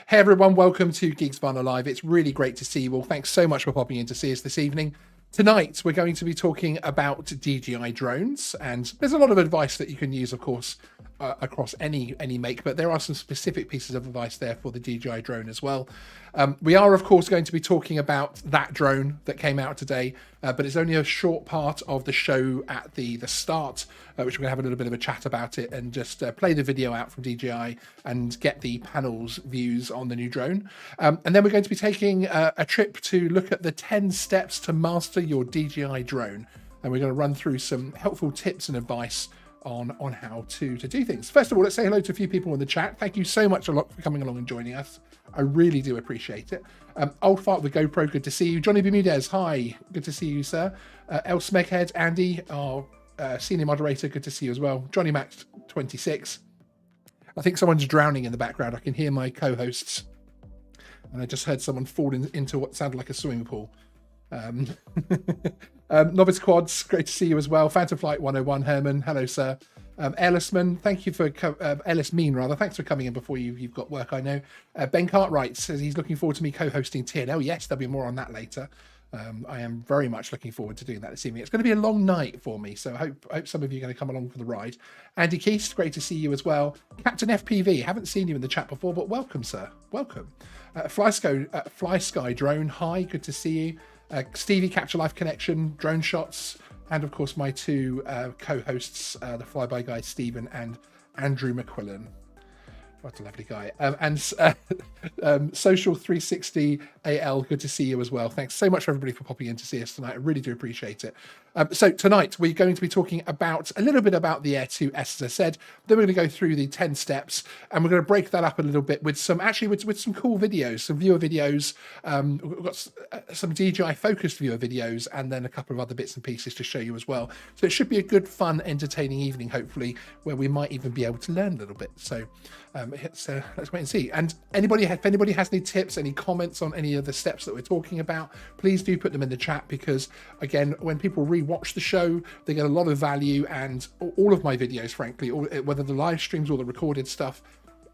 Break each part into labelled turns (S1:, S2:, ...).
S1: Hey everyone, welcome to Geeksvana Live. It's really great to see you all. Thanks so much for popping in to see us this evening. Tonight, we're going to be talking about DJI drones, and there's a lot of advice that you can use, of course, across any make, but there are some specific pieces of advice there for the DJI drone as well. We are, of course, going to be talking about that drone that came out today, but it's only a short part of the show at the start, which we're going to have a little bit of a chat about it and just play the video out from DJI and get the panel's views on the new drone. And then we're going to be taking a trip to look at the 10 steps to master your DJI drone. And we're going to run through some helpful tips and advice on how to do things. First of all, let's say hello to a few people in the chat. Thank you so much a lot for coming along and joining us. I really do appreciate it. Old Fart with GoPro, good to see you. Johnny Bermudez, hi, good to see you, sir. El Smeghead, Andy, our senior moderator, good to see you as well. Johnny Max 26. I think someone's drowning in the background. I can hear my co-hosts. And I just heard someone fall into what sounded like a swimming pool. Novice Quads, great to see you as well. Phantom Flight 101, Herman, hello sir. Ellisman, thank you for Ellis Mean rather, thanks for coming in before you've got work, I know. Ben Cartwright says he's looking forward to me co-hosting TNL. Yes, there'll be more on that later. I am very much looking forward to doing that this evening. It's going to be a long night for me, so I hope some of you are going to come along for the ride. Andy Keast, great to see you as well. Captain FPV, haven't seen you in the chat before, but welcome sir, welcome. Fly Sky Drone, hi, good to see you. Stevie, Capture Life Connection, Drone Shots, and of course my two co-hosts, the Flyby guys, Stephen and Andrew McQuillan. What a lovely guy. Social 360 AL, good to see you as well. Thanks so much for everybody for popping in to see us tonight. I really do appreciate it. So tonight we're going to be talking about a little bit about the Air 2S, as I said. Then we're going to go through the 10 steps, and we're going to break that up a little bit with some with some cool videos, some viewer videos. We've got some DJI focused viewer videos, and then a couple of other bits and pieces to show you as well. So it should be a good, fun, entertaining evening, hopefully, where we might even be able to learn a little bit. So let's wait and see. And if anybody has any tips, any comments on any of the steps that we're talking about, please do put them in the chat, because again, when people rewatch the show, they get a lot of value, and all of my videos, frankly, whether the live streams or the recorded stuff,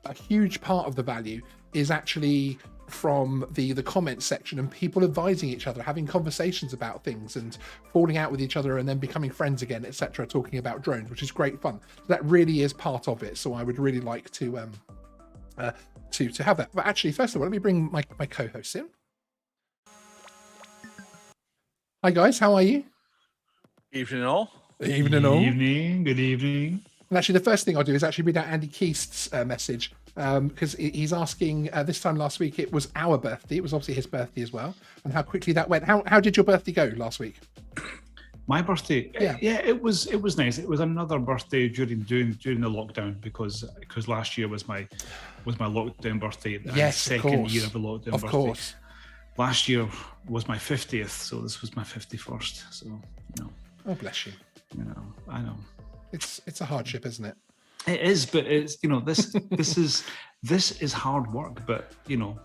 S1: a huge part of the value is actually from the comment section and people advising each other, having conversations about things and falling out with each other and then becoming friends again, etc., talking about drones, which is great fun. So that really is part of it. So I would really like to have that. But actually, first of all, let me bring my co-hosts in. Hi guys, how are you?
S2: Evening all.
S1: Evening all.
S3: Good evening.
S1: And actually, the first thing I'll do is actually read out Andy Keast's message, because he's asking, this time last week, it was our birthday. It was obviously his birthday as well, and how quickly that went. How did your birthday go last week?
S3: My birthday,
S1: yeah,
S3: it was nice. It was another birthday during the lockdown, because last year was my lockdown birthday.
S1: Yes,
S3: second year of the lockdown birthday.
S1: Of course.
S3: Last year was my 50th, so this was my 51st. So
S1: Oh, bless you.
S3: I know.
S1: It's a hardship, isn't it?
S3: It is, but it's this is hard work, but
S1: No,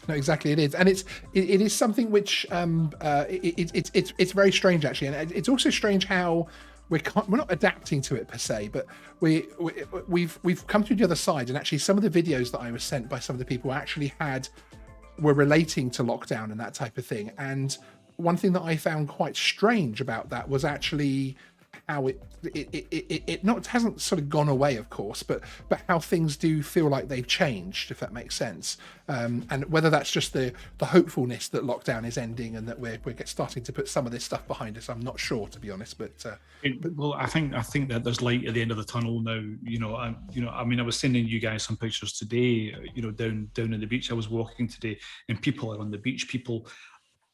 S1: exactly, it is, and it is something which it's very strange actually, and it's also strange how we're not adapting to it per se, but we've come through the other side, and actually some of the videos that I was sent by some of the people actually were relating to lockdown and that type of thing. And one thing that I found quite strange about that was actually how it hasn't sort of gone away, of course, but how things do feel like they've changed, if that makes sense. And whether that's just the hopefulness that lockdown is ending and that we're starting to put some of this stuff behind us, I'm not sure, to be honest. But
S3: well, I think that there's light at the end of the tunnel now. I mean, I was sending you guys some pictures today. Down in the beach, I was walking today, and people are on the beach. People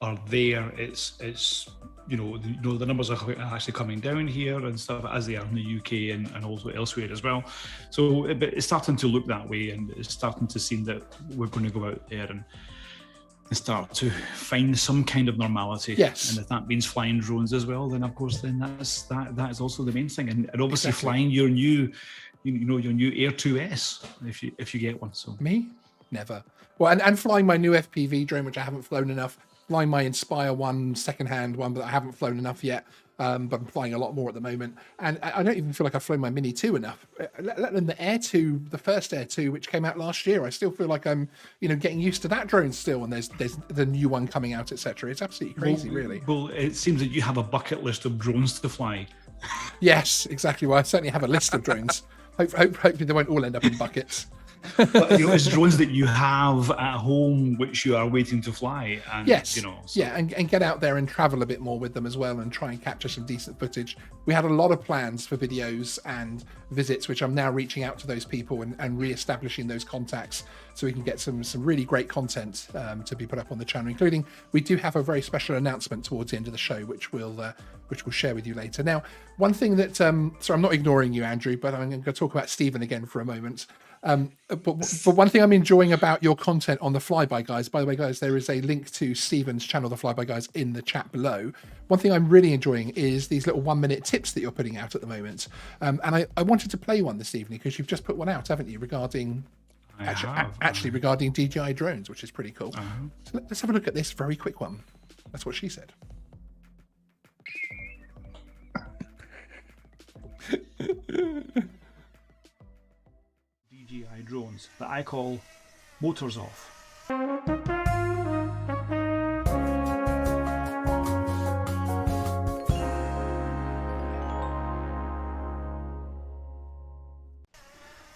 S3: are there. It's the numbers are actually coming down here and stuff, as they are in the UK and also elsewhere as well. So it's starting to look that way, and it's starting to seem that we're going to go out there and start to find some kind of normality.
S1: Yes.
S3: And if that means flying drones as well, then of course that is also the main thing. And obviously
S1: Exactly.
S3: flying your new Air 2S if you get one. So
S1: me, never. Well, and flying my new FPV drone, which I haven't flown enough. Flying my Inspire one, secondhand one, but I haven't flown enough yet. but I'm flying a lot more at the moment. And I don't even feel like I've flown my Mini 2 enough, let alone the Air 2, the first Air 2, which came out last year. I still feel like I'm, getting used to that drone still, and there's the new one coming out, etc. It's absolutely crazy, really.
S3: Well, it seems that you have a bucket list of drones to fly.
S1: Yes, exactly. Well, I certainly have a list of drones. Hopefully they won't all end up in buckets.
S3: But, it's drones that you have at home which you are waiting to fly. And,
S1: yes.
S3: So.
S1: Yeah, and get out there and travel a bit more with them as well, and try and capture some decent footage. We had a lot of plans for videos and visits, which I'm now reaching out to those people and re-establishing those contacts, so we can get some really great content to be put up on the channel, including we do have a very special announcement towards the end of the show, which we'll share with you later. Now, one thing that so I'm not ignoring you, Andrew, but I'm going to talk about Stephen again for a moment. But one thing I'm enjoying about your content on the Flyby Guys, by the way, guys, there is a link to Stephen's channel, the Flyby Guys, in the chat below. One thing I'm really enjoying is these little 1-minute tips that you're putting out at the moment. And I wanted to play one this evening because you've just put one out, haven't you, regarding regarding DJI drones, which is pretty cool. So let's have a look at this very quick one. That's what she said.
S3: DJI drones that I call motors off.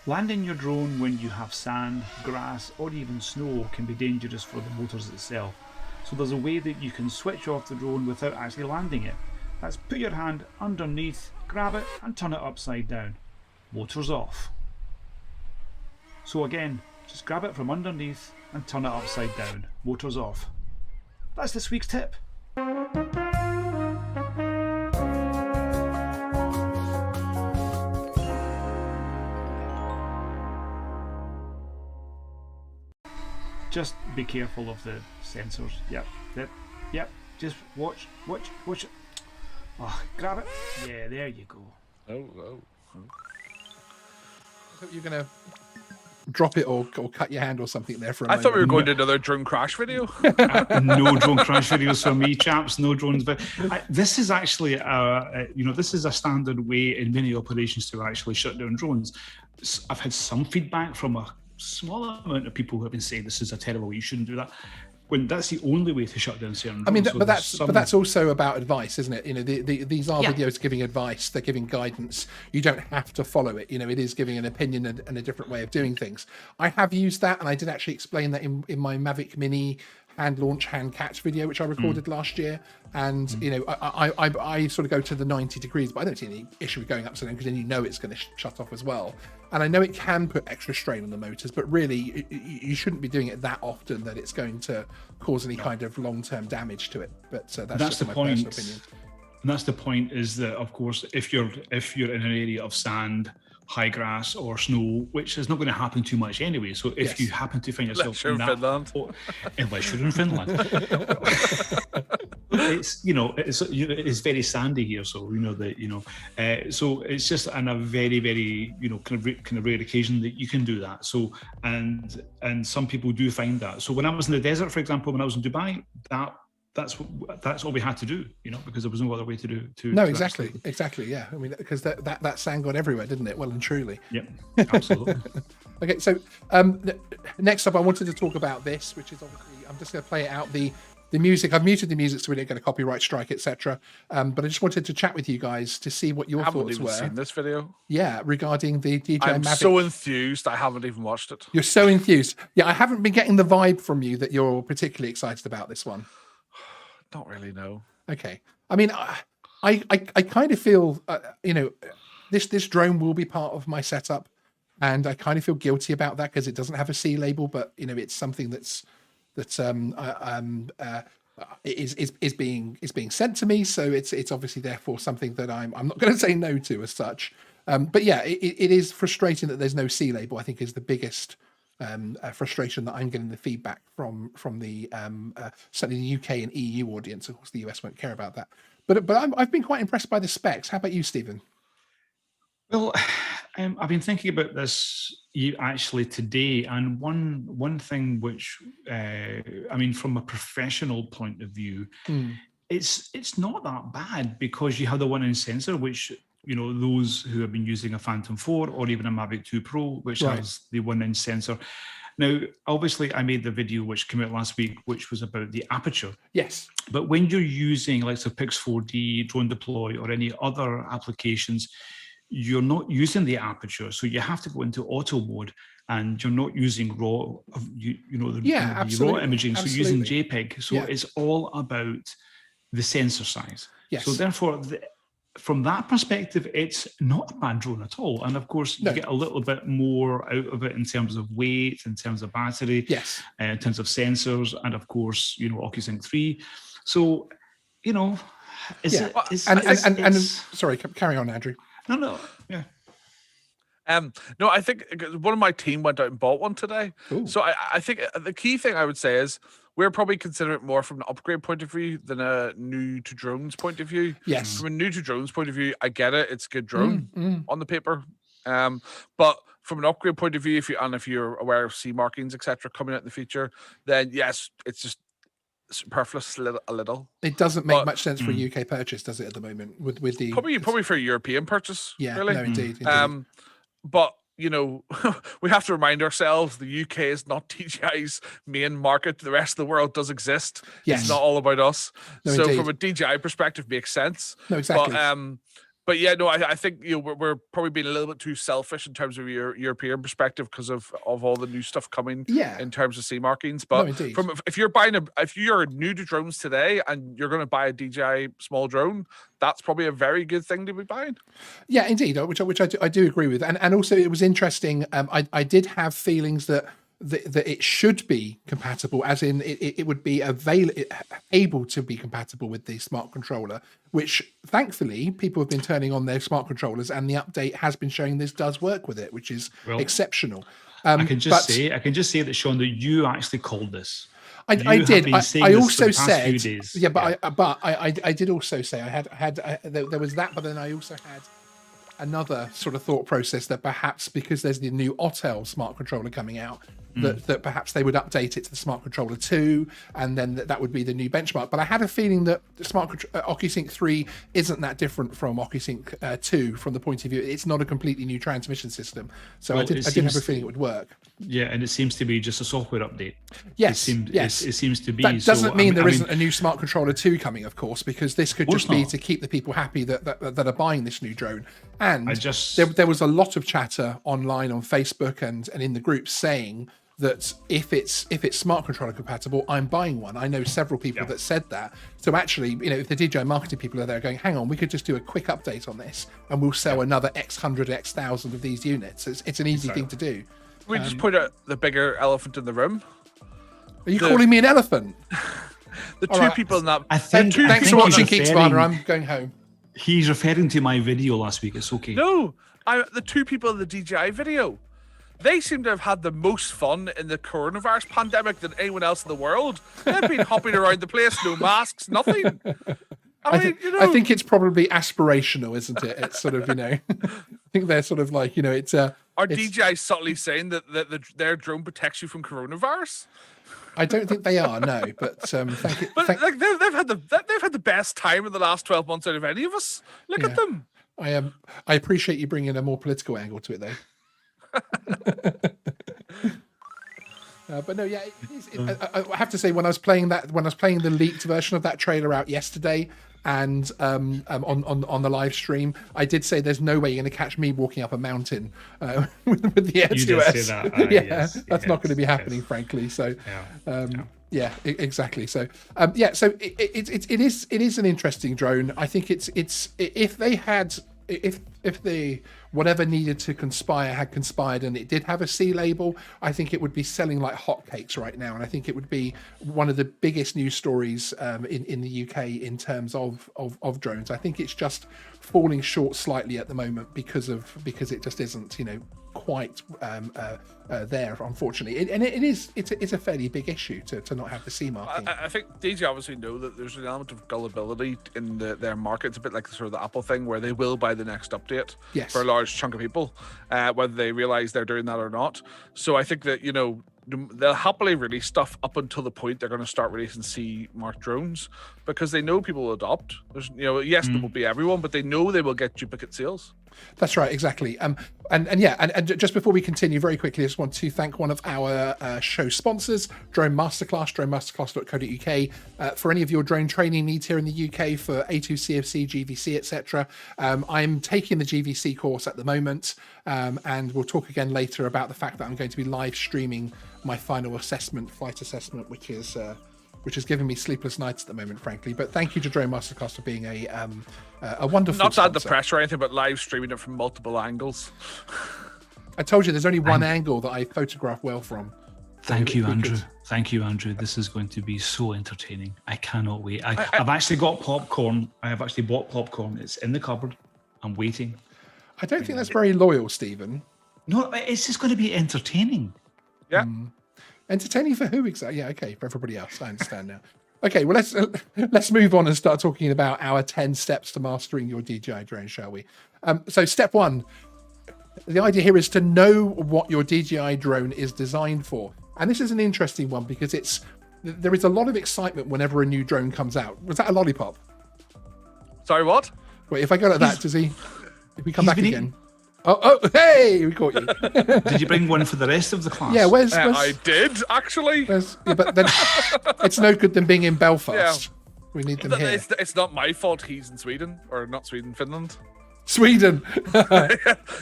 S3: Landing your drone when you have sand, grass or even snow can be dangerous for the motors itself. So there's a way that you can switch off the drone without actually landing it. That's put your hand underneath, grab it and turn it upside down. Motors off. So again, just grab it from underneath and turn it upside down. Motors off. That's this week's tip. Just be careful of the sensors. Yep. Just watch it. Oh, grab it. Yeah, there you go.
S2: Oh.
S1: I thought you were going to drop it or cut your hand or something there for a moment.
S2: I thought we were going to another drone crash video.
S3: No drone crash videos for me, chaps. No drones. But this is actually, this is a standard way in many operations to actually shut down drones. I've had some feedback from a small amount of people who have been saying this is a terrible way, you shouldn't do that. When that's the only way to shut down certain drones.
S1: I mean, but that's also about advice, isn't it? These are videos giving advice, they're giving guidance. You don't have to follow it. It is giving an opinion and a different way of doing things. I have used that, and I did actually explain that in my Mavic Mini hand launch, hand catch video, which I recorded last year. And I sort of go to the 90 degrees, but I don't see any issue with going up to them, because then it's going to shut off as well. And I know it can put extra strain on the motors, but really you shouldn't be doing it that often that it's going to cause any kind of long-term damage to it. But that's just
S3: the
S1: my
S3: point.
S1: personal opinion.
S3: And that's the point, is that of course if you're in an area of sand, high grass or snow, which is not going to happen too much anyway. So if you happen to find yourself
S2: in Finland,
S3: unless you're in Finland, it's very sandy here. So so it's just on a very, very kind of rare occasion that you can do that. So and some people do find that. So when I was in the desert, for example, when I was in Dubai, that's all we had to do, because there was no other way to do.
S1: Exactly. Yeah, I mean, because that sand got everywhere, didn't it? Well and truly.
S3: Yep, absolutely.
S1: Okay, so next up, I wanted to talk about this, which is obviously, I'm just going to play it out. The music, I've muted the music so we don't get a copyright strike, etc. But I just wanted to chat with you guys to see what your thoughts were.
S2: Seen this video?
S1: Yeah, regarding the DJI Mavic.
S2: I'm so enthused. I haven't even watched it.
S1: You're so enthused. Yeah, I haven't been getting the vibe from you that you're particularly excited about this one.
S2: Don't really know.
S1: Okay. I mean, I kind of feel, this drone will be part of my setup, and I kind of feel guilty about that because it doesn't have a C label, but it's something is being sent to me, so it's obviously therefore something that I'm not going to say no to as such. But yeah, it is frustrating that there's no C label. I think is the biggest frustration that I'm getting the feedback from the certainly the UK and EU audience. Of course, the US won't care about that. But I've been quite impressed by the specs. How about you, Stephen?
S3: Well, I've been thinking about this actually today, and one thing which, from a professional point of view, it's not that bad because you have the 1-inch sensor, which those who have been using a Phantom 4 or even a Mavic 2 Pro, which has the 1-inch sensor. Now, obviously, I made the video which came out last week, which was about the aperture.
S1: Yes.
S3: But when you're using like the Pix 4D, Drone Deploy, or any other applications, you're not using the aperture, so you have to go into auto mode, and you're not using raw, the raw imaging. So you're using JPEG. So it's all about the sensor size.
S1: Yes.
S3: So therefore, from that perspective, it's not a bad drone at all. And of course, you get a little bit more out of it in terms of weight, in terms of battery, in terms of sensors, and of course, OcuSync 3. So,
S1: sorry, carry on, Andrew.
S3: No, yeah.
S2: No, I think one of my team went out and bought one today. Ooh. So I think the key thing I would say is we're probably considering it more from an upgrade point of view than a new to drones point of view.
S1: Yes.
S2: From a new to drones point of view, I get it. It's a good drone on the paper. But from an upgrade point of view, if you're aware of CE markings, etc., coming out in the future, then yes, it's just superfluous a little.
S1: It doesn't make much sense for a UK purchase, does it, at the moment? With the
S2: probably for a European purchase.
S1: Yeah,
S2: really.
S1: No, indeed.
S2: But we have to remind ourselves the UK is not DJI's main market. The rest of the world does exist.
S1: Yes.
S2: It's not all about us.
S1: No,
S2: so
S1: indeed.
S2: from a DJI perspective, makes sense.
S1: No, exactly.
S2: But yeah, no, I think we're probably being a little bit too selfish in terms of your European perspective because of all the new stuff coming in terms of CE markings. But if you're new to drones today and you're going to buy a DJI small drone, that's probably a very good thing to be buying.
S1: Yeah, indeed, which I do agree with, and also it was interesting. I did have feelings that it should be compatible, as in it would be able to be compatible with the smart controller, which thankfully people have been turning on their smart controllers, and the update has been showing this does work with it, which is exceptional.
S3: I can just say that, Sean, that you actually called this.
S1: I did. I also said,
S3: but
S1: I did also say there was that, but then I also had another sort of thought process that perhaps because there's the new Autel smart controller coming out, that perhaps they would update it to the Smart Controller 2, and then that would be the new benchmark. But I had a feeling that the OcuSync 3 isn't that different from OcuSync 2 from the point of view. It's not a completely new transmission system. So I did have a feeling it would work.
S3: Yeah, and it seems to be just a software update.
S1: Yes,
S3: it seems to be.
S1: That doesn't mean there isn't a new Smart Controller 2 coming, of course, because this could just be to keep the people happy that are buying this new drone. And there was a lot of chatter online on Facebook and in the groups saying that if it's smart controller compatible, I'm buying one. I know several people that said that. So actually, if the DJI marketing people are there going, hang on, we could just do a quick update on this and we'll sell another X hundred, X thousand of these units. It's an easy thing to do.
S2: We just put out the bigger elephant in the room.
S1: Are you calling me an elephant?
S2: People in that.
S1: Thanks for watching Geeksvana. I'm going home.
S3: He's referring to my video last week. It's okay.
S2: No, the two people in the DJI video. They seem to have had the most fun in the coronavirus pandemic than anyone else in the world. They've been hopping around the place, no masks, nothing. I
S1: think it's probably aspirational, isn't it? It's sort of, I think they're sort of like, it's
S2: Are DJI subtly saying that their drone protects you from coronavirus?
S1: I don't think they are, no. But thank you.
S2: But they've had the best time in the last 12 months out of any of us. Look at them.
S1: I appreciate you bringing a more political angle to it, though. But no, yeah, I have to say, when I was playing the leaked version of that trailer out yesterday, and on the live stream, I did say there's no way you're going to catch me walking up a mountain with the A2S. That's not going to be happening, frankly. So, exactly. So, so it is an interesting drone. I think it's if the whatever needed to conspire had conspired and it did have a C label, I think it would be selling like hotcakes right now, and I think it would be one of the biggest news stories in the UK in terms of drones. I think it's just falling short slightly at the moment because it just isn't quite there, unfortunately. It's a fairly big issue to not have the C marking.
S2: I think DJI obviously know that there's an element of gullibility in their market. It's a bit like sort of the Apple thing, where they will buy the next update for a large chunk of people, whether they realize they're doing that or not. So I think that they'll happily release stuff up until the point they're going to start releasing CE-marked drones, because they know people will adopt. There's, yes, there will be everyone, but they know they will get duplicate sales.
S1: That's right, exactly. And just before we continue, very quickly, I just want to thank one of our show sponsors, Drone Masterclass, dronemasterclass.co.uk. For any of your drone training needs here in the UK for A2 CofC, GVC, etc. I'm taking the GVC course at the moment, and we'll talk again later about the fact that I'm going to be live streaming my final assessment, flight assessment, which is giving me sleepless nights at the moment, frankly. But thank you to Drone Masterclass for being a wonderful
S2: Not to add the
S1: sponsor.
S2: Pressure or anything, but live streaming it from multiple angles.
S1: I told you there's only one angle that I photograph well from.
S3: Thank you, Andrew. Thank you, Andrew. This is going to be so entertaining. I cannot wait. I've actually got popcorn. I have actually bought popcorn. It's in the cupboard. I'm waiting.
S1: I don't think that's very loyal, Stephen.
S3: No, it's just going to be entertaining.
S2: Yeah.
S1: Entertaining for who exactly? Yeah, okay, for everybody else. I understand now. Okay, well, let's move on and start talking about our 10 steps to mastering your DJI drone, shall we? So step 1, the idea here is to know what your DJI drone is designed for. And this is an interesting one because there is a lot of excitement whenever a new drone comes out. Was that a lollipop?
S2: Sorry, what?
S1: Wait, if I go like that, does he? If we come back again? Oh, hey, we caught you.
S3: Did you bring one for the rest of the class?
S1: Yeah, where's
S2: I did, actually.
S1: But then it's no good them being in Belfast. Yeah. We need them here.
S2: It's not my fault he's in Sweden, or not Sweden, Finland.
S1: Sweden.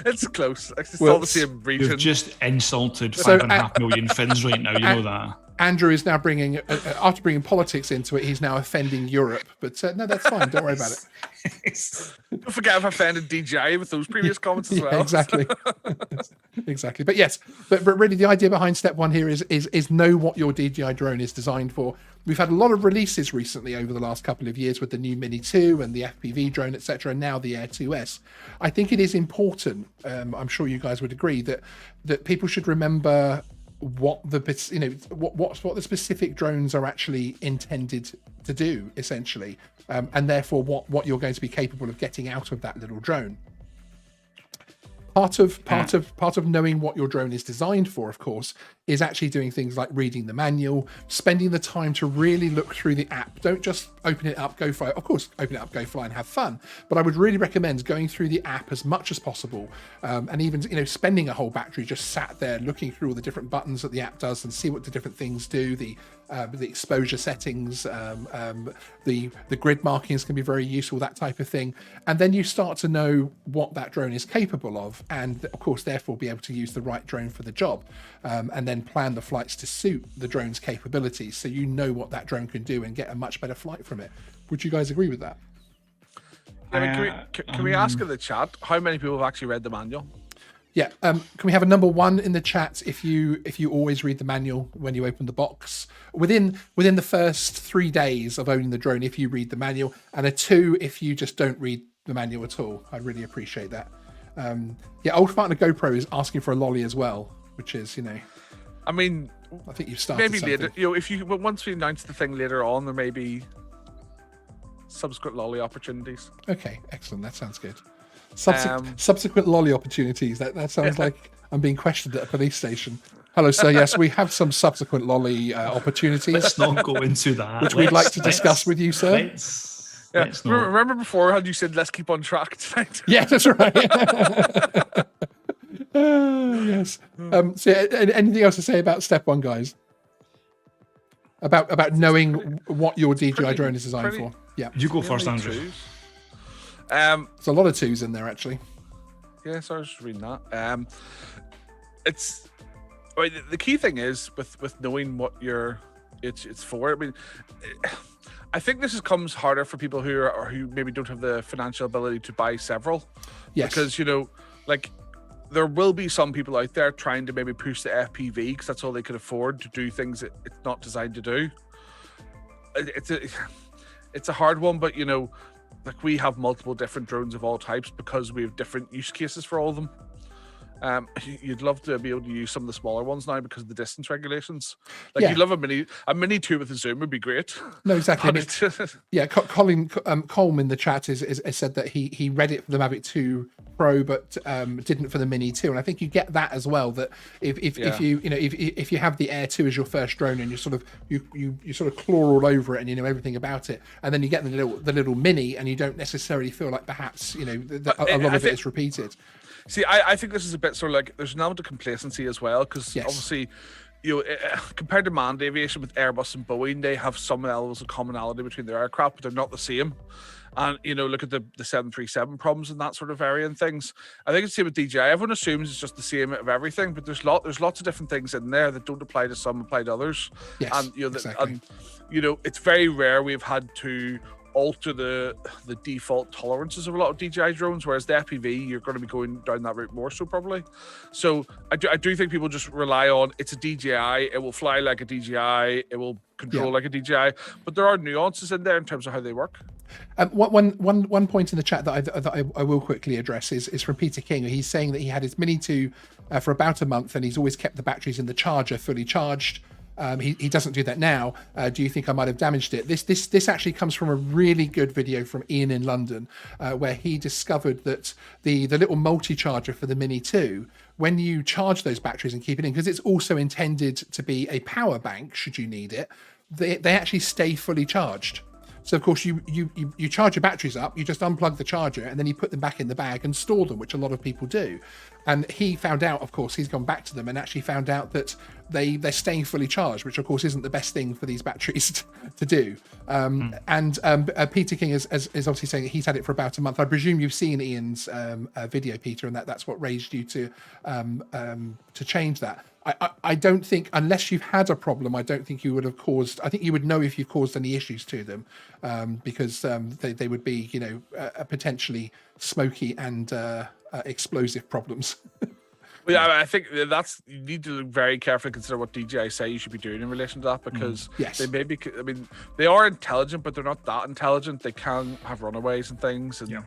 S2: It's close. It's all the same region.
S3: You've just insulted 5.5 million Finns right now, you know that.
S1: Andrew is now after bringing politics into it, he's now offending Europe. But no, that's fine. Don't worry about it.
S2: Don't forget I've offended DJI with those previous comments as well.
S1: Exactly. Exactly. But yes, but really the idea behind step 1 here is know what your DJI drone is designed for. We've had a lot of releases recently over the last couple of years with the new Mini 2 and the FPV drone, etc., and now the Air 2S. I think it is important, I'm sure you guys would agree, that people should remember what the specific drones are actually intended to do, essentially, and therefore what you're going to be capable of getting out of that little drone. Part of knowing what your drone is designed for, of course, is actually doing things like reading the manual, spending the time to really look through the app. Don't just open it up, go fly. Of course, open it up, go fly and have fun. But I would really recommend going through the app as much as possible, and even spending a whole battery just sat there looking through all the different buttons that the app does and see what the different things do. The exposure settings, the grid markings can be very useful, that type of thing. And then you start to know what that drone is capable of, and of course, therefore, be able to use the right drone for the job, and then plan the flights to suit the drone's capabilities, so you know what that drone can do and get a much better flight from it. Would you guys agree with that?
S2: Can we ask in the chat how many people have actually read the manual?
S1: Yeah. Can we have a number 1 in the chat if you always read the manual when you open the box within the first 3 days of owning the drone, if you read the manual, and a 2 if you just don't read the manual at all? I'd really appreciate that. Old Partner GoPro is asking for a lolly as well, which is,
S2: I mean,
S1: I think you've started
S2: maybe
S1: something.
S2: later, once we announce the thing later on, there may be subsequent lolly opportunities.
S1: Okay, excellent. That sounds good. Subsequent lolly opportunities. That sounds like I'm being questioned at a police station. Hello, sir. Yes, we have some subsequent lolly opportunities.
S3: Let's not go into that.
S1: Which we'd like to discuss with you, sir.
S2: Remember before how you said let's keep on track tonight?
S1: Yeah, that's right. Yes. So anything else to say about step 1, guys? About knowing what your DJI drone is designed for? Yeah.
S3: You go first, Andrew.
S1: There's a lot of 2s in there, actually.
S2: Yeah, so I was just reading that. The key thing is with knowing what it's for. I mean, I think this comes harder for people who maybe don't have the financial ability to buy several.
S1: Yes.
S2: Because there will be some people out there trying to maybe push the FPV because that's all they could afford to do things that it's not designed to do. It's a hard one, but we have multiple different drones of all types because we have different use cases for all of them. You'd love to be able to use some of the smaller ones now because of the distance regulations. Like you'd love a mini 2 with a zoom would be great.
S1: No, exactly. Colin Colm in the chat is said that he read it for the Mavic 2 Pro, but didn't for the Mini 2. And I think you get that as well. That if you have the Air 2 as your first drone and you sort of claw all over it and you know everything about it, and then you get the little Mini and you don't necessarily feel like perhaps a lot of it is repeated.
S2: See, I think this is a bit sort of like there's an element of complacency as well, because obviously, compared to manned aviation with Airbus and Boeing, they have some elements of commonality between their aircraft, but they're not the same. And look at the 737 problems in that sort of area and things. I think it's the same with DJI. Everyone assumes it's just the same of everything, but there's lots of different things in there that don't apply to some, apply to others.
S1: Yes,
S2: and
S1: exactly.
S2: It's very rare we've had to alter the default tolerances of a lot of DJI drones, whereas the FPV you're going to be going down that route more so probably. So I do think people just rely on it's a DJI, it will fly like a DJI, it will control like a DJI, but there are nuances in there in terms of how they work.
S1: One point in the chat that I will quickly address is from Peter King. He's saying that he had his Mini 2 for about a month and he's always kept the batteries in the charger fully charged. He doesn't do that now. Do you think I might have damaged it? This actually comes from a really good video from Ian in London, where he discovered that the little multi-charger for the Mini 2, when you charge those batteries and keep it in, because it's also intended to be a power bank should you need it, they actually stay fully charged. So of course you charge your batteries up, you just unplug the charger and then you put them back in the bag and store them, which a lot of people do. And he found out, of course, he's gone back to them and actually found out that they're staying fully charged, which of course isn't the best thing for these batteries to do. And Peter King is obviously saying he's had it for about a month. I presume you've seen Ian's video, Peter, and that's what raised you to change that. I don't think, unless you've had a problem, I don't think you would have caused, I think you would know if you've caused any issues to them, because they would be, potentially smoky and explosive problems.
S2: Well, yeah, I think you need to very carefully consider what DJI say you should be doing in relation to that, because they may be, they are intelligent, but they're not that intelligent. They can have runaways and things, and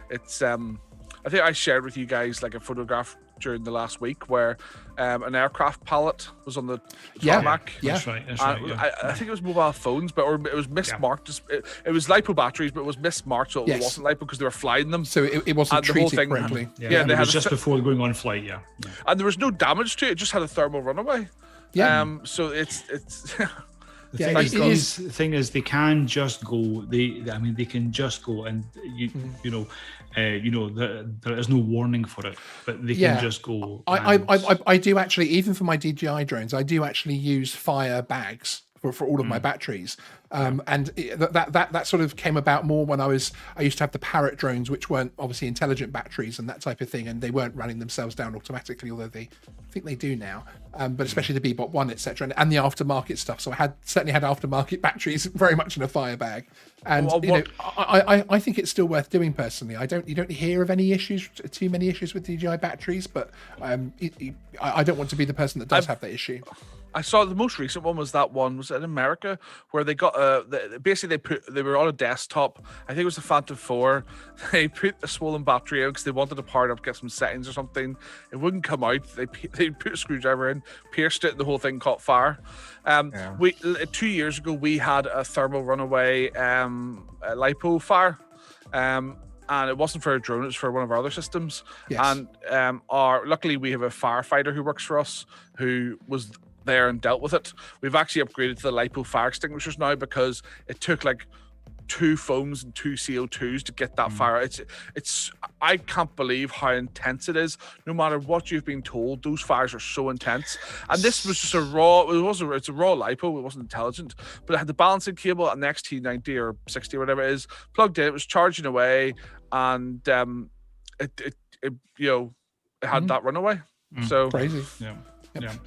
S2: it's I think I shared with you guys like a photograph during the last week where an aircraft pallet was on the tarmac.
S3: That's right.
S2: I think it was mobile phones, or it was mismarked. It was LiPo batteries, but it was mismarked, so it wasn't LiPo because they were flying them.
S1: So it wasn't treated correctly.
S3: They had just before going on flight.
S2: And there was no damage to it; it just had a thermal runaway. So it's.
S3: The thing is, they can just go. They can just go, and there is no warning for it, but they can just go.
S1: I do actually, even for my DJI drones, I do actually use fire bags for all of my batteries. And that sort of came about more when I used to have the Parrot drones, which weren't obviously intelligent batteries and that type of thing, and they weren't running themselves down automatically, although I think they do now. But especially the Bebop 1, etc., and the aftermarket stuff. So I certainly had aftermarket batteries very much in a fire bag. And I think it's still worth doing personally. You don't hear of any issues, too many issues with DJI batteries, but I don't want to be the person that does have that issue.
S2: I saw the most recent one was in America, where they got they were on a desktop. I think it was the Phantom 4. They put a swollen battery in because they wanted to power it up, get some settings or something. It wouldn't come out. They put a screwdriver in, pierced it, and the whole thing caught fire. 2 years ago we had a thermal runaway LiPo fire. And it wasn't for a drone, it was for one of our other systems. And luckily we have a firefighter who works for us who was there and dealt with it. We've actually upgraded to the LiPo fire extinguishers now, because it took like 2 foams and 2 CO2s to get that fire. It's I can't believe how intense it is. No matter what you've been told, those fires are so intense. And this was just it's a raw LiPo. It wasn't intelligent, but it had the balancing cable and the XT90 or 60 or whatever it is plugged in. It was charging away, and it had that runaway. So
S1: crazy.
S3: Yeah.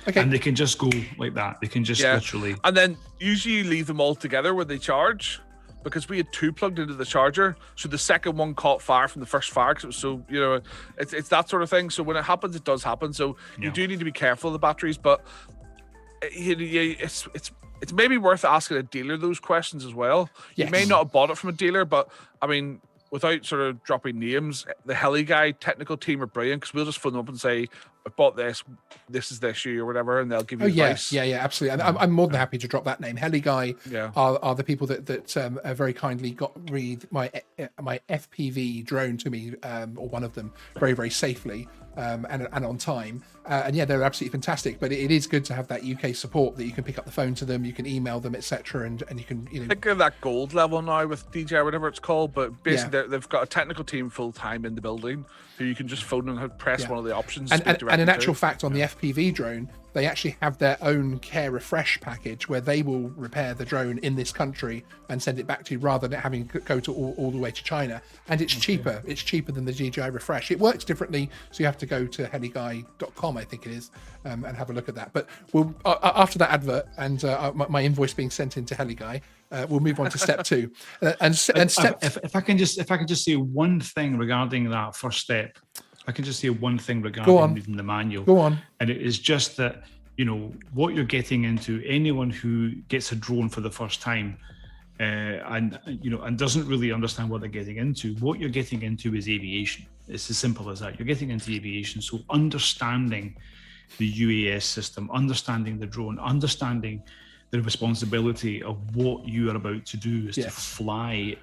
S3: Okay. And they can just go like that. They can just literally.
S2: And then usually you leave them all together when they charge, because we had 2 plugged into the charger. So the second one caught fire from the first fire, because it was so, it's that sort of thing. So when it happens, it does happen. So you do need to be careful of the batteries, but it's maybe worth asking a dealer those questions as well. You may not have bought it from a dealer, but without sort of dropping names, the Heli Guy technical team are brilliant, because we'll just phone them up and say, I bought this is the issue or whatever, and they'll give you advice.
S1: Yeah, absolutely. And I'm more than happy to drop that name. Heli Guy are the people that very kindly got my FPV drone to me, or one of them, very, very safely and on time. And yeah, they're absolutely fantastic. But it is good to have that UK support, that you can pick up the phone to them, you can email them, etc., and you can, you know.
S2: I think they're that gold level now with DJI or whatever it's called, but basically they've got a technical team full time in the building who you can just phone and press one of the options.
S1: And in actual fact, on the FPV drone, they actually have their own care refresh package where they will repair the drone in this country and send it back to you, rather than having to go to all the way to China. And it's cheaper. It's cheaper than the DJI refresh. It works differently, so you have to go to heliguy.com, I think it is, and have a look at that. But we'll after that advert and my invoice being sent into Heliguy, we'll move on to step 2.
S3: If I can just say one thing regarding that first step. I can just say one thing regarding reading the manual.
S1: Go on.
S3: And it is just that, you know, what you're getting into, anyone who gets a drone for the first time and doesn't really understand what they're getting into, what you're getting into is aviation. It's as simple as that. You're getting into aviation. So understanding the UAS system, understanding the drone, understanding the responsibility of what you are about to do is to fly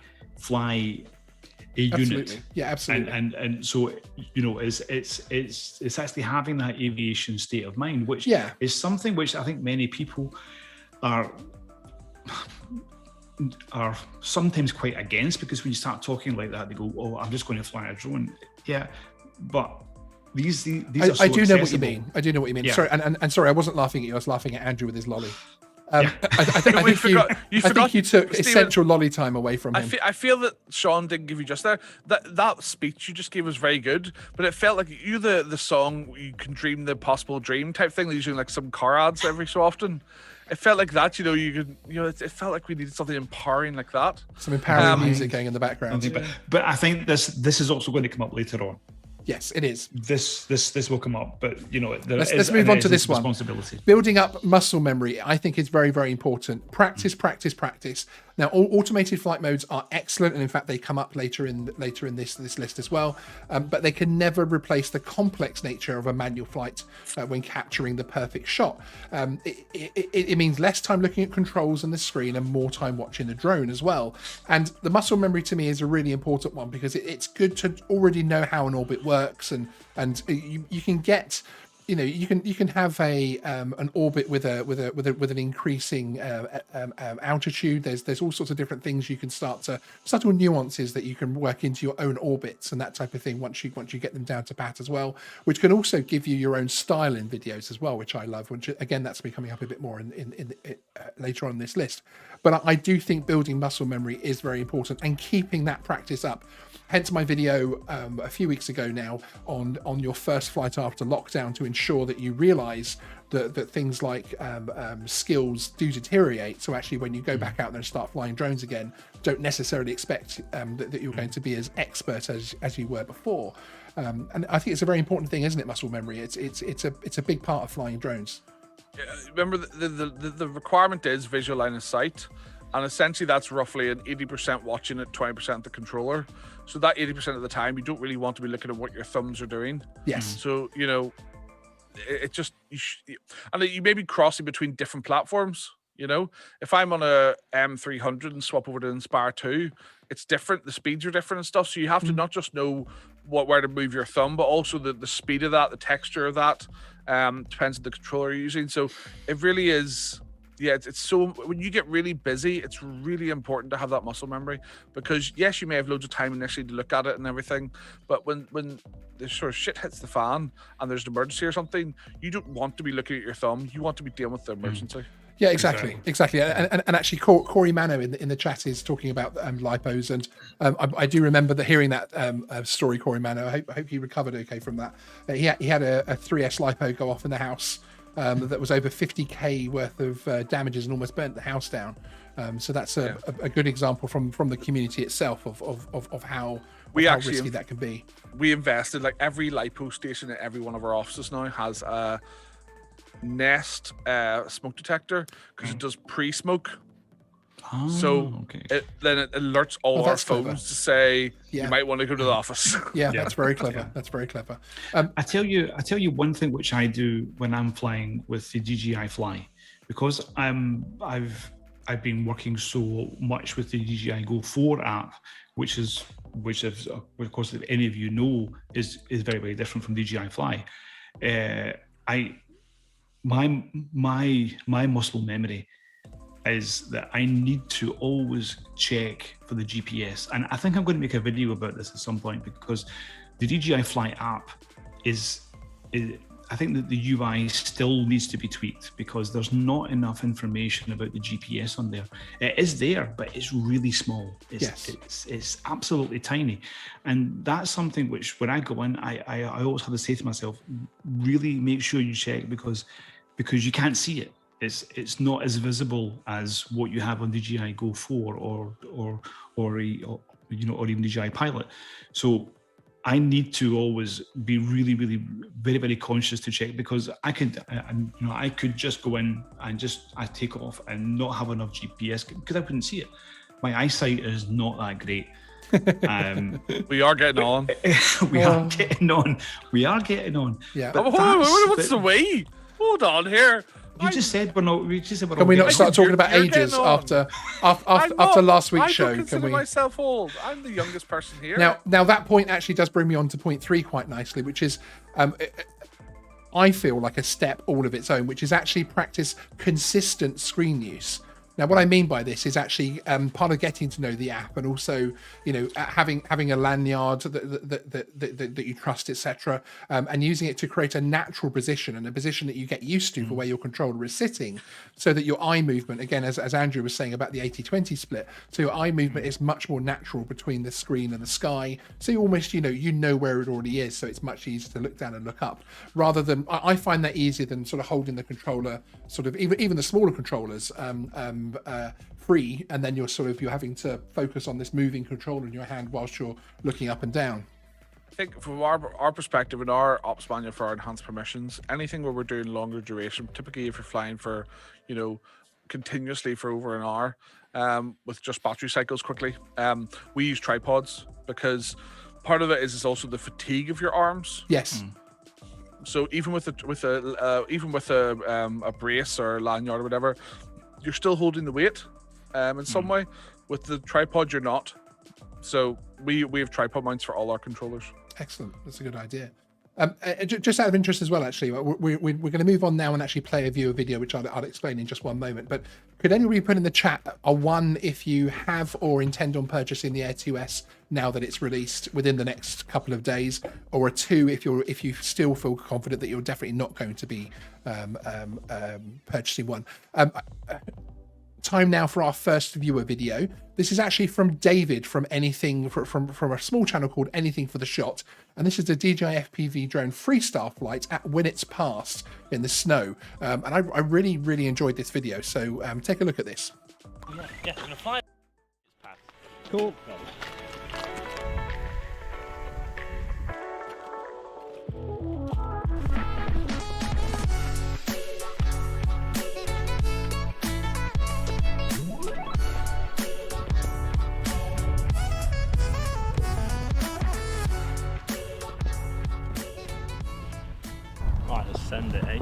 S3: a unit.
S1: Yeah, absolutely.
S3: And so, you know, it's actually having that aviation state of mind, which is something which I think many people are sometimes quite against, because when you start talking like that, they go, "Oh, I'm just going to fly a drone." Yeah, but these are so
S1: I do know what you
S3: accessible.
S1: mean.
S3: Yeah.
S1: Sorry, and sorry, I wasn't laughing at you. I was laughing at Andrew with his lolly. I think you took
S2: Stephen,
S1: essential lolly time away from him.
S2: I feel that Sean didn't give you just there. That speech you just gave was very good, but it felt like the song "You Can Dream the Possible Dream" type thing. They're using like some car ads every so often. It felt like that, it felt like we needed something empowering like that.
S1: Some empowering music going in the background.
S3: But I think this is also going to come up later on.
S1: Yes, it is.
S3: This will come up, but you know,
S1: let's move on to this one.
S3: Responsibility.
S1: Building up muscle memory, I think, is very, very important. Practice. Now, all automated flight modes are excellent, and in fact, they come up later in this list as well. But they can never replace the complex nature of a manual flight when capturing the perfect shot. It means less time looking at controls on the screen and more time watching the drone as well. And the muscle memory to me is a really important one, because it's good to already know how an orbit works, and you can get. You know, you can have an orbit with an increasing altitude. There's all sorts of different things you can subtle nuances that you can work into your own orbits and that type of thing once you get them down to pat as well, which can also give you your own style in videos as well, which I love. Which again, that's be coming up a bit more in later on this list. But I do think building muscle memory is very important, and keeping that practice up. Hence my video a few weeks ago now on your first flight after lockdown, to ensure that you realize that things like skills do deteriorate. So actually, when you go back out there and start flying drones again, don't necessarily expect that you're going to be as expert as you were before. And I think it's a very important thing, isn't it? Muscle memory. It's a big part of flying drones.
S2: Remember, the requirement is visual line of sight. And essentially, that's roughly an 80% watching at 20% the controller. So that 80% of the time, you don't really want to be looking at what your thumbs are doing.
S1: Yes.
S2: So, you know, it just, and you may be crossing between different platforms. You know, if I'm on a M300 and swap over to Inspire 2, it's different. The speeds are different and stuff. So you have to not just know where to move your thumb, but also the speed of that, the texture of that, depends on the controller you're using. So it really is. Yeah, it's so, when you get really busy, it's really important to have that muscle memory, because yes, you may have loads of time initially to look at it and everything, but when the sort of shit hits the fan and there's an emergency or something, you don't want to be looking at your thumb. You want to be dealing with the emergency.
S1: Yeah, exactly. And actually, Corey Mano in the chat is talking about lipos, and I do remember hearing that story. Corey Mano, I hope he recovered okay from that. He had a 3S lipo go off in the house. That was over 50k worth of damages and almost burnt the house down. So that's a good example from the community itself of how risky that can be.
S2: We invested, like, every lipo station at every one of our offices now has a Nest smoke detector, because it does pre-smoke. So then it alerts all our phones clever. To say you might want to go to the office.
S1: Yeah, that's very clever. Yeah. That's very clever.
S3: I tell you one thing which I do when I'm flying with the DJI Fly, because I've been working so much with the DJI Go 4 app, which is of course, if any of you know, is very, very different from DJI Fly. My muscle memory is that I need to always check for the GPS. And I think I'm going to make a video about this at some point, because the DJI Fly app is I think that the UI still needs to be tweaked, because there's not enough information about the GPS on there. It is there, but it's really small. It's absolutely tiny. And that's something which, when I go in, I always have to say to myself, really make sure you check, because you can't see it. It's not as visible as what you have on DJI Go 4 or even DJI Pilot. So I need to always be really, really, very, very conscious to check, because I could just go in and I take off and not have enough GPS because I couldn't see it. My eyesight is not that great.
S2: We are getting on.
S3: We are getting on.
S1: Yeah.
S2: But what's the way? Hold on here.
S3: You just said we're not.
S1: Can we not start talking about ages after last week's show?
S2: I consider myself old. I'm the youngest person here.
S1: Now that point actually does bring me on to point 3 quite nicely, which is, I feel like a step all of its own, which is actually practice consistent screen use. Now, what I mean by this is actually part of getting to know the app, and also, having a lanyard that you trust, etc., and using it to create a natural position, and a position that you get used to for where your controller is sitting, so that your eye movement, again, as Andrew was saying about the 80-20 split, so your eye movement is much more natural between the screen and the sky. So you almost, you know where it already is, so it's much easier to look down and look up, rather than, I find that easier than sort of holding the controller, sort of even the smaller controllers, free, and then you're having to focus on this moving controller in your hand whilst you're looking up and down.
S2: I think from our perspective in our ops manual for our enhanced permissions, anything where we're doing longer duration, typically if you're flying for, continuously for over an hour, with just battery cycles quickly, we use tripods, because part of it is also the fatigue of your arms.
S1: Yes.
S2: So even with a brace or a lanyard or whatever, you're still holding the weight in some way. With the tripod, you're not. So we have tripod mounts for all our controllers.
S1: Excellent. That's a good idea. Just out of interest as well, actually, we're going to move on now and actually play a viewer video, which I'll explain in just one moment. But could anybody put in the chat a 1 if you have or intend on purchasing the Air 2S now that it's released within the next couple of days, or a 2 if you still feel confident that you're definitely not going to be purchasing one. Time now for our first viewer video. This is actually from David from a small channel called Anything for the Shot, and this is the DJI FPV drone freestyle flight at Winnets Pass in the snow, and I really, really enjoyed this video, so take a look at this.
S4: Yeah, I'm gonna fly.
S5: Cool.
S4: Right, let's send it, eh?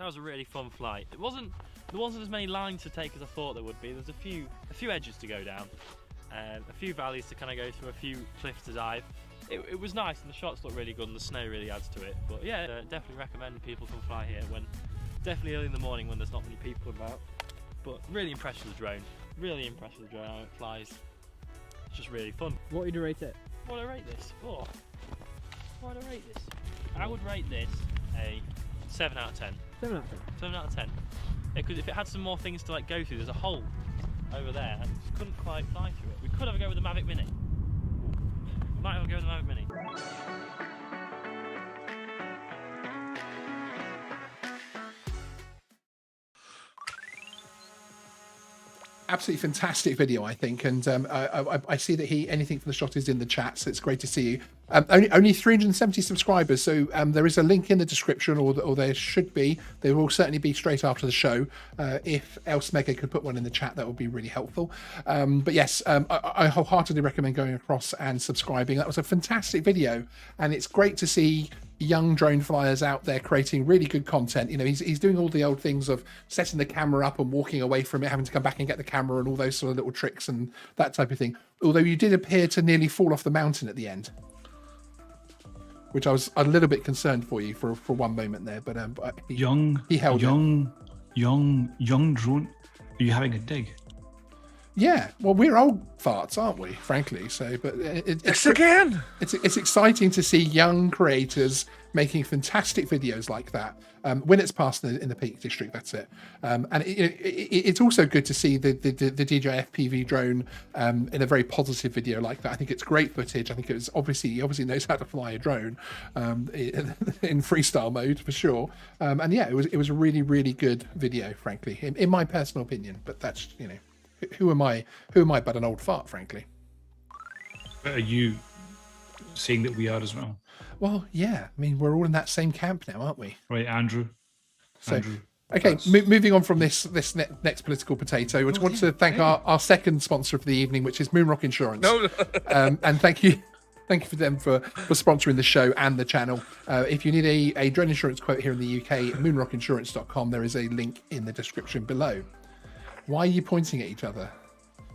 S4: That was a really fun flight. There wasn't as many lines to take as I thought there would be. There's a few edges to go down, a few valleys to kind of go through, a few cliffs to dive. It was nice, and the shots look really good, and the snow really adds to it. But yeah, definitely recommend people come fly here definitely early in the morning when there's not many people about. But really impressed with the drone. Really impressed with the drone, how it flies. It's just really fun.
S5: What would you rate it?
S4: What would I rate this? Oh, what would I rate this? I would rate this a 7 out of 10.
S5: 7 out of 10.
S4: 7 out of 10. Because if it had some more things to like go through, there's a hole over there, and just couldn't quite fly through it. We could have a go with the Mavic Mini. We might have a go with the Mavic Mini.
S1: Absolutely fantastic video, I think, and I see that anything from the shot is in the chat, so it's great to see you. Only 370 subscribers, so there is a link in the description, or there should be. There will certainly be straight after the show. If else Mega could put one in the chat, that would be really helpful. But yes, I wholeheartedly recommend going across and subscribing. That was a fantastic video, and it's great to see young drone flyers out there creating really good content. You know, he's doing all the old things of setting the camera up and walking away from it, having to come back and get the camera, and all those sort of little tricks and that type of thing. Although you did appear to nearly fall off the mountain at the end, which I was a little bit concerned for you for one moment there. But he held it. Young drone. Are you having a dig? Yeah, well, we're old farts, aren't we? Frankly, so but it's
S2: again.
S1: It's exciting to see young creators making fantastic videos like that. When it's passed in the Peak District, that's it. And it's also good to see the DJI FPV drone in a very positive video like that. I think it's great footage. I think he obviously knows how to fly a drone in freestyle mode for sure. And yeah, it was a really, really good video, frankly, in my personal opinion. But that's, you know, who am I but an old fart, frankly.
S3: Are you saying that we are as well?
S1: Well, yeah. I mean, we're all in that same camp now, aren't we?
S3: Right, Andrew.
S1: Okay, moving on from this next political potato, I want to thank our second sponsor of the evening, which is Moonrock Insurance.
S2: No.
S1: And thank you for them for sponsoring the show and the channel. If you need a drone insurance quote here in the UK, moonrockinsurance.com. There is a link in the description below. Why are you pointing at each other?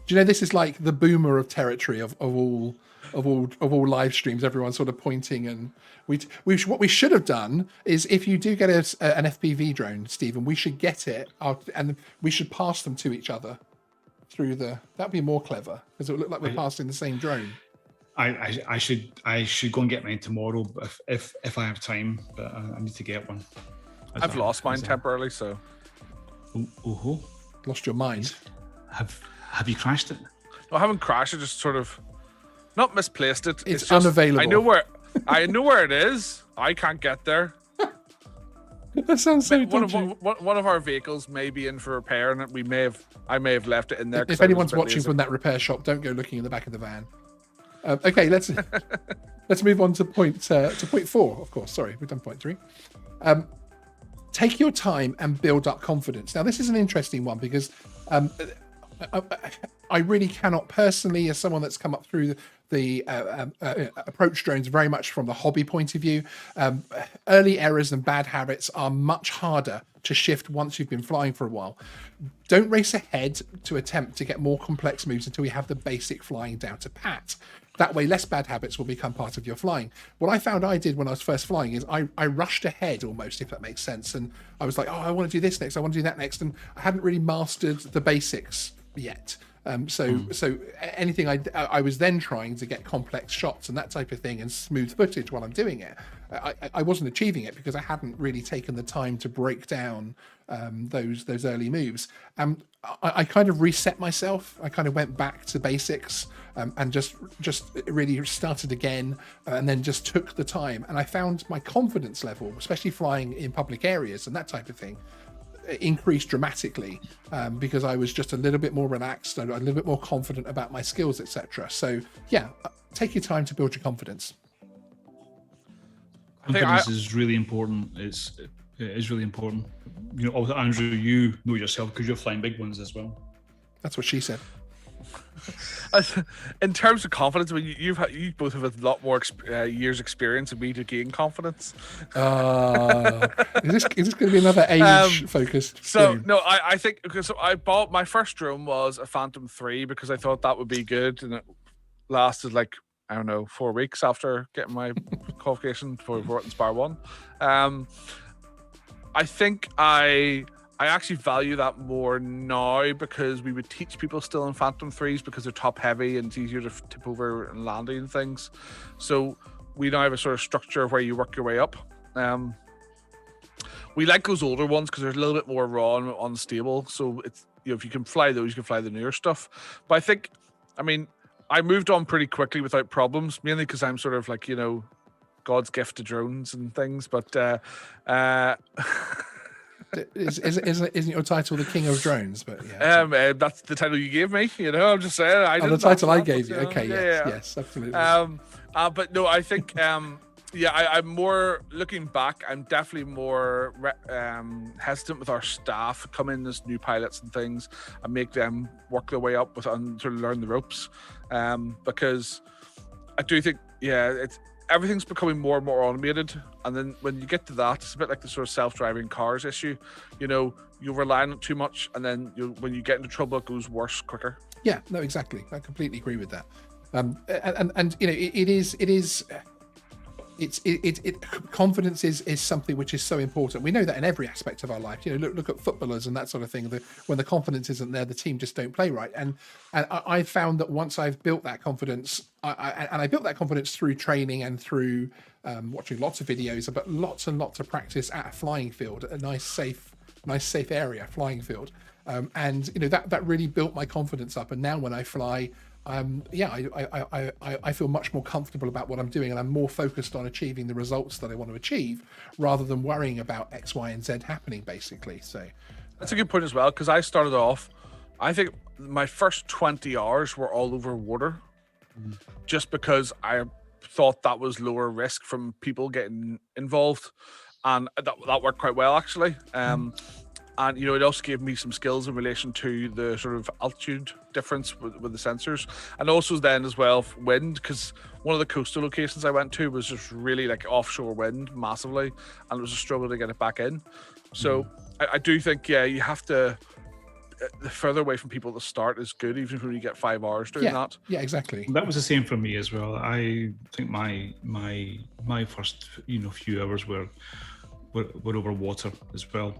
S1: Do you know this is like the boomer of territory of all live streams? Everyone's sort of pointing, and what we should have done is, if you do get an FPV drone, Stephen, we should get it and we should pass them to each other through that'd be more clever, because it would look like we're passing the same drone.
S3: I should go and get mine tomorrow if I have time, but I need to get one.
S2: I've lost mine temporarily, so.
S3: Oh.
S1: Lost your mind?
S3: Have you crashed it?
S2: No, I haven't crashed it. Just sort of not misplaced it.
S1: It's
S2: just,
S1: unavailable.
S2: I know where it is. I can't get there.
S1: That sounds so dodgy.
S2: One of our vehicles may be in for repair, and I may have left it in there.
S1: If anyone's watching from that repair shop, don't go looking in the back of the van. Okay, let's move on to point 4. Of course, sorry, we've done point 3. Take your time and build up confidence. Now, this is an interesting one, because I really cannot personally, as someone that's come up through the approach drones very much from the hobby point of view, early errors and bad habits are much harder to shift once you've been flying for a while. Don't race ahead to attempt to get more complex moves until you have the basic flying down to pat. That way, less bad habits will become part of your flying. What I found I did when I was first flying is I rushed ahead almost, if that makes sense. And I was like, oh, I want to do this next, I want to do that next. And I hadn't really mastered the basics yet. So anything I was then trying to get complex shots and that type of thing and smooth footage while I'm doing it. I wasn't achieving it because I hadn't really taken the time to break down those early moves. I kind of reset myself. I kind of went back to basics and just really started again, and then just took the time. And I found my confidence level, especially flying in public areas and that type of thing, increased dramatically because I was just a little bit more relaxed, a little bit more confident about my skills, etc. So yeah, take your time to build your confidence.
S3: Confidence is really important. It is really important. You know, Andrew, you know yourself because you're flying big ones as well.
S1: That's what she said.
S2: In terms of confidence, I mean, you both have a lot more years experience than me to gain confidence.
S1: Is this going to be another age focused?
S2: So no, I think because I bought my first drone was a Phantom 3 because I thought that would be good, and it lasted like, I don't know, 4 weeks after getting my qualification for Inspire 1. I think I actually value that more now because we would teach people still in Phantom 3s because they're top heavy and it's easier to tip over and landing and things. So we now have a sort of structure where you work your way up. We like those older ones because they're a little bit more raw and unstable. So it's, you know, if you can fly those, you can fly the newer stuff. But I think, I mean, I moved on pretty quickly without problems, mainly because I'm sort of like, you know, God's gift to drones and things. But
S1: Isn't your title the King of Drones? But yeah,
S2: that's the title you gave me. You know, I'm just saying.
S1: The title I gave you. Okay, yes, absolutely.
S2: But no, I think I'm more looking back. I'm definitely more hesitant with our staff come in as new pilots and things and make them work their way up and sort of learn the ropes, because I do think everything's becoming more and more automated, and then when you get to that, it's a bit like the sort of self-driving cars issue. You know, you rely on it too much, and then when you get into trouble, it goes worse quicker.
S1: Yeah, no, exactly. I completely agree with that. And you know, confidence is something which is so important. We know that in every aspect of our life. You know, look at footballers and that sort of thing. When the confidence isn't there, the team just don't play right. And I found that once I've built that confidence, I built that confidence through training and through watching lots of videos, but lots and lots of practice at a flying field, a nice safe area, flying field. And you know, that really built my confidence up. And now when I fly, I feel much more comfortable about what I'm doing, and I'm more focused on achieving the results that I want to achieve rather than worrying about X, Y, and Z happening, basically. So
S2: that's a good point as well, because I started off, I think my first 20 hours were all over water, just because I thought that was lower risk from people getting involved, and that worked quite well actually. And, you know, it also gave me some skills in relation to the sort of altitude difference with the sensors. And also then as well, wind, because one of the coastal locations I went to was just really like offshore wind massively. And it was a struggle to get it back in. So I do think, you have to, the further away from people to start is good, even if you get 5 hours doing that. Yeah,
S1: exactly.
S3: That was the same for me as well. I think my first, few hours were over water as well.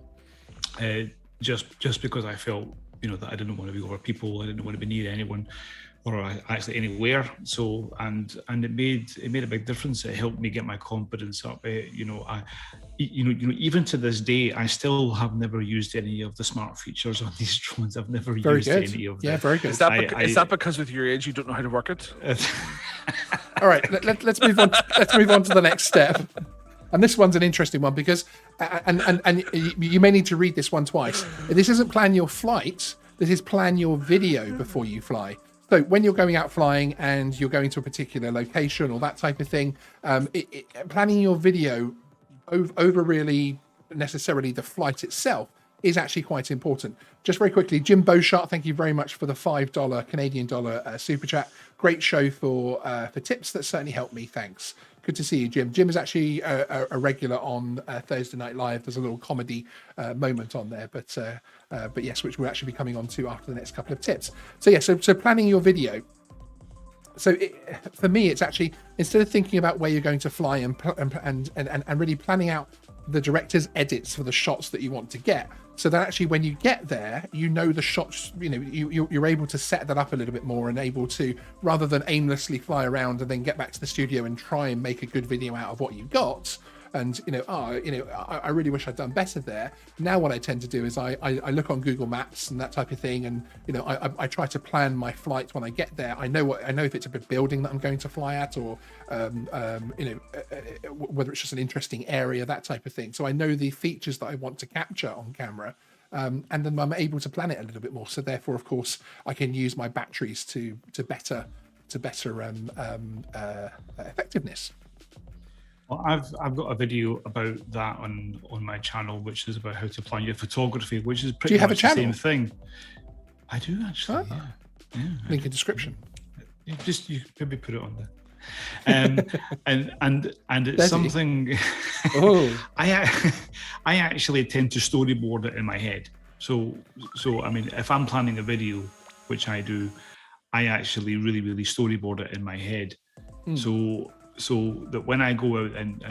S3: Just because I felt, that I didn't want to be over people, I didn't want to be near anyone, or actually anywhere. So and it made a big difference. It helped me get my confidence up. Even to this day, I still have never used any of the smart features on these drones. I've never used any of them.
S1: Yeah, very good.
S2: Is that because with your age you don't know how to work it?
S1: All right, let's move on. Let's move on to the next step. And this one's an interesting one because, and you may need to read this one twice. This isn't plan your flight. This is plan your video before you fly. So when you're going out flying and you're going to a particular location or that type of thing, planning your video over really necessarily the flight itself is actually quite important. Just very quickly, Jim Beauchamp, thank you very much for the $5 Canadian dollar super chat. Great show for tips that certainly helped me. Thanks. Good to see you, Jim. Jim is actually a regular on Thursday Night Live. There's a little comedy moment on there, but yes, which we'll actually be coming on to after the next couple of tips. So so planning your video. So for me, it's actually, instead of thinking about where you're going to fly and really planning out the director's edits for the shots that you want to get, so that actually when you get there, the shots, you're able to set that up a little bit more and able to, rather than aimlessly fly around and then get back to the studio and try and make a good video out of what you got. And I really wish I'd done better there. Now what I tend to do is I look on Google Maps and that type of thing, and I try to plan my flight when I get there. I know if it's a building that I'm going to fly at, or whether it's just an interesting area, that type of thing. So I know the features that I want to capture on camera, and then I'm able to plan it a little bit more. So therefore, of course, I can use my batteries to better effectiveness.
S3: Well, I've got a video about that on my channel, which is about how to plan your photography, which is pretty much the same thing. I do actually.
S1: Link in description.
S3: You maybe put it on there. And it's something I actually tend to storyboard it in my head. So I mean, if I'm planning a video, which I do, I actually really storyboard it in my head. So that when I go out and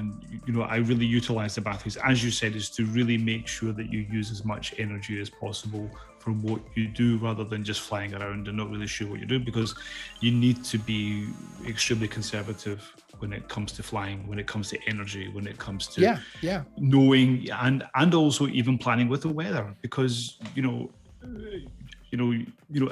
S3: I really utilize the batteries, as you said, is to really make sure that you use as much energy as possible for what you do, rather than just flying around and not really sure what you're doing, because you need to be extremely conservative when it comes to flying, when it comes to energy, when it comes to knowing and also even planning with the weather, because I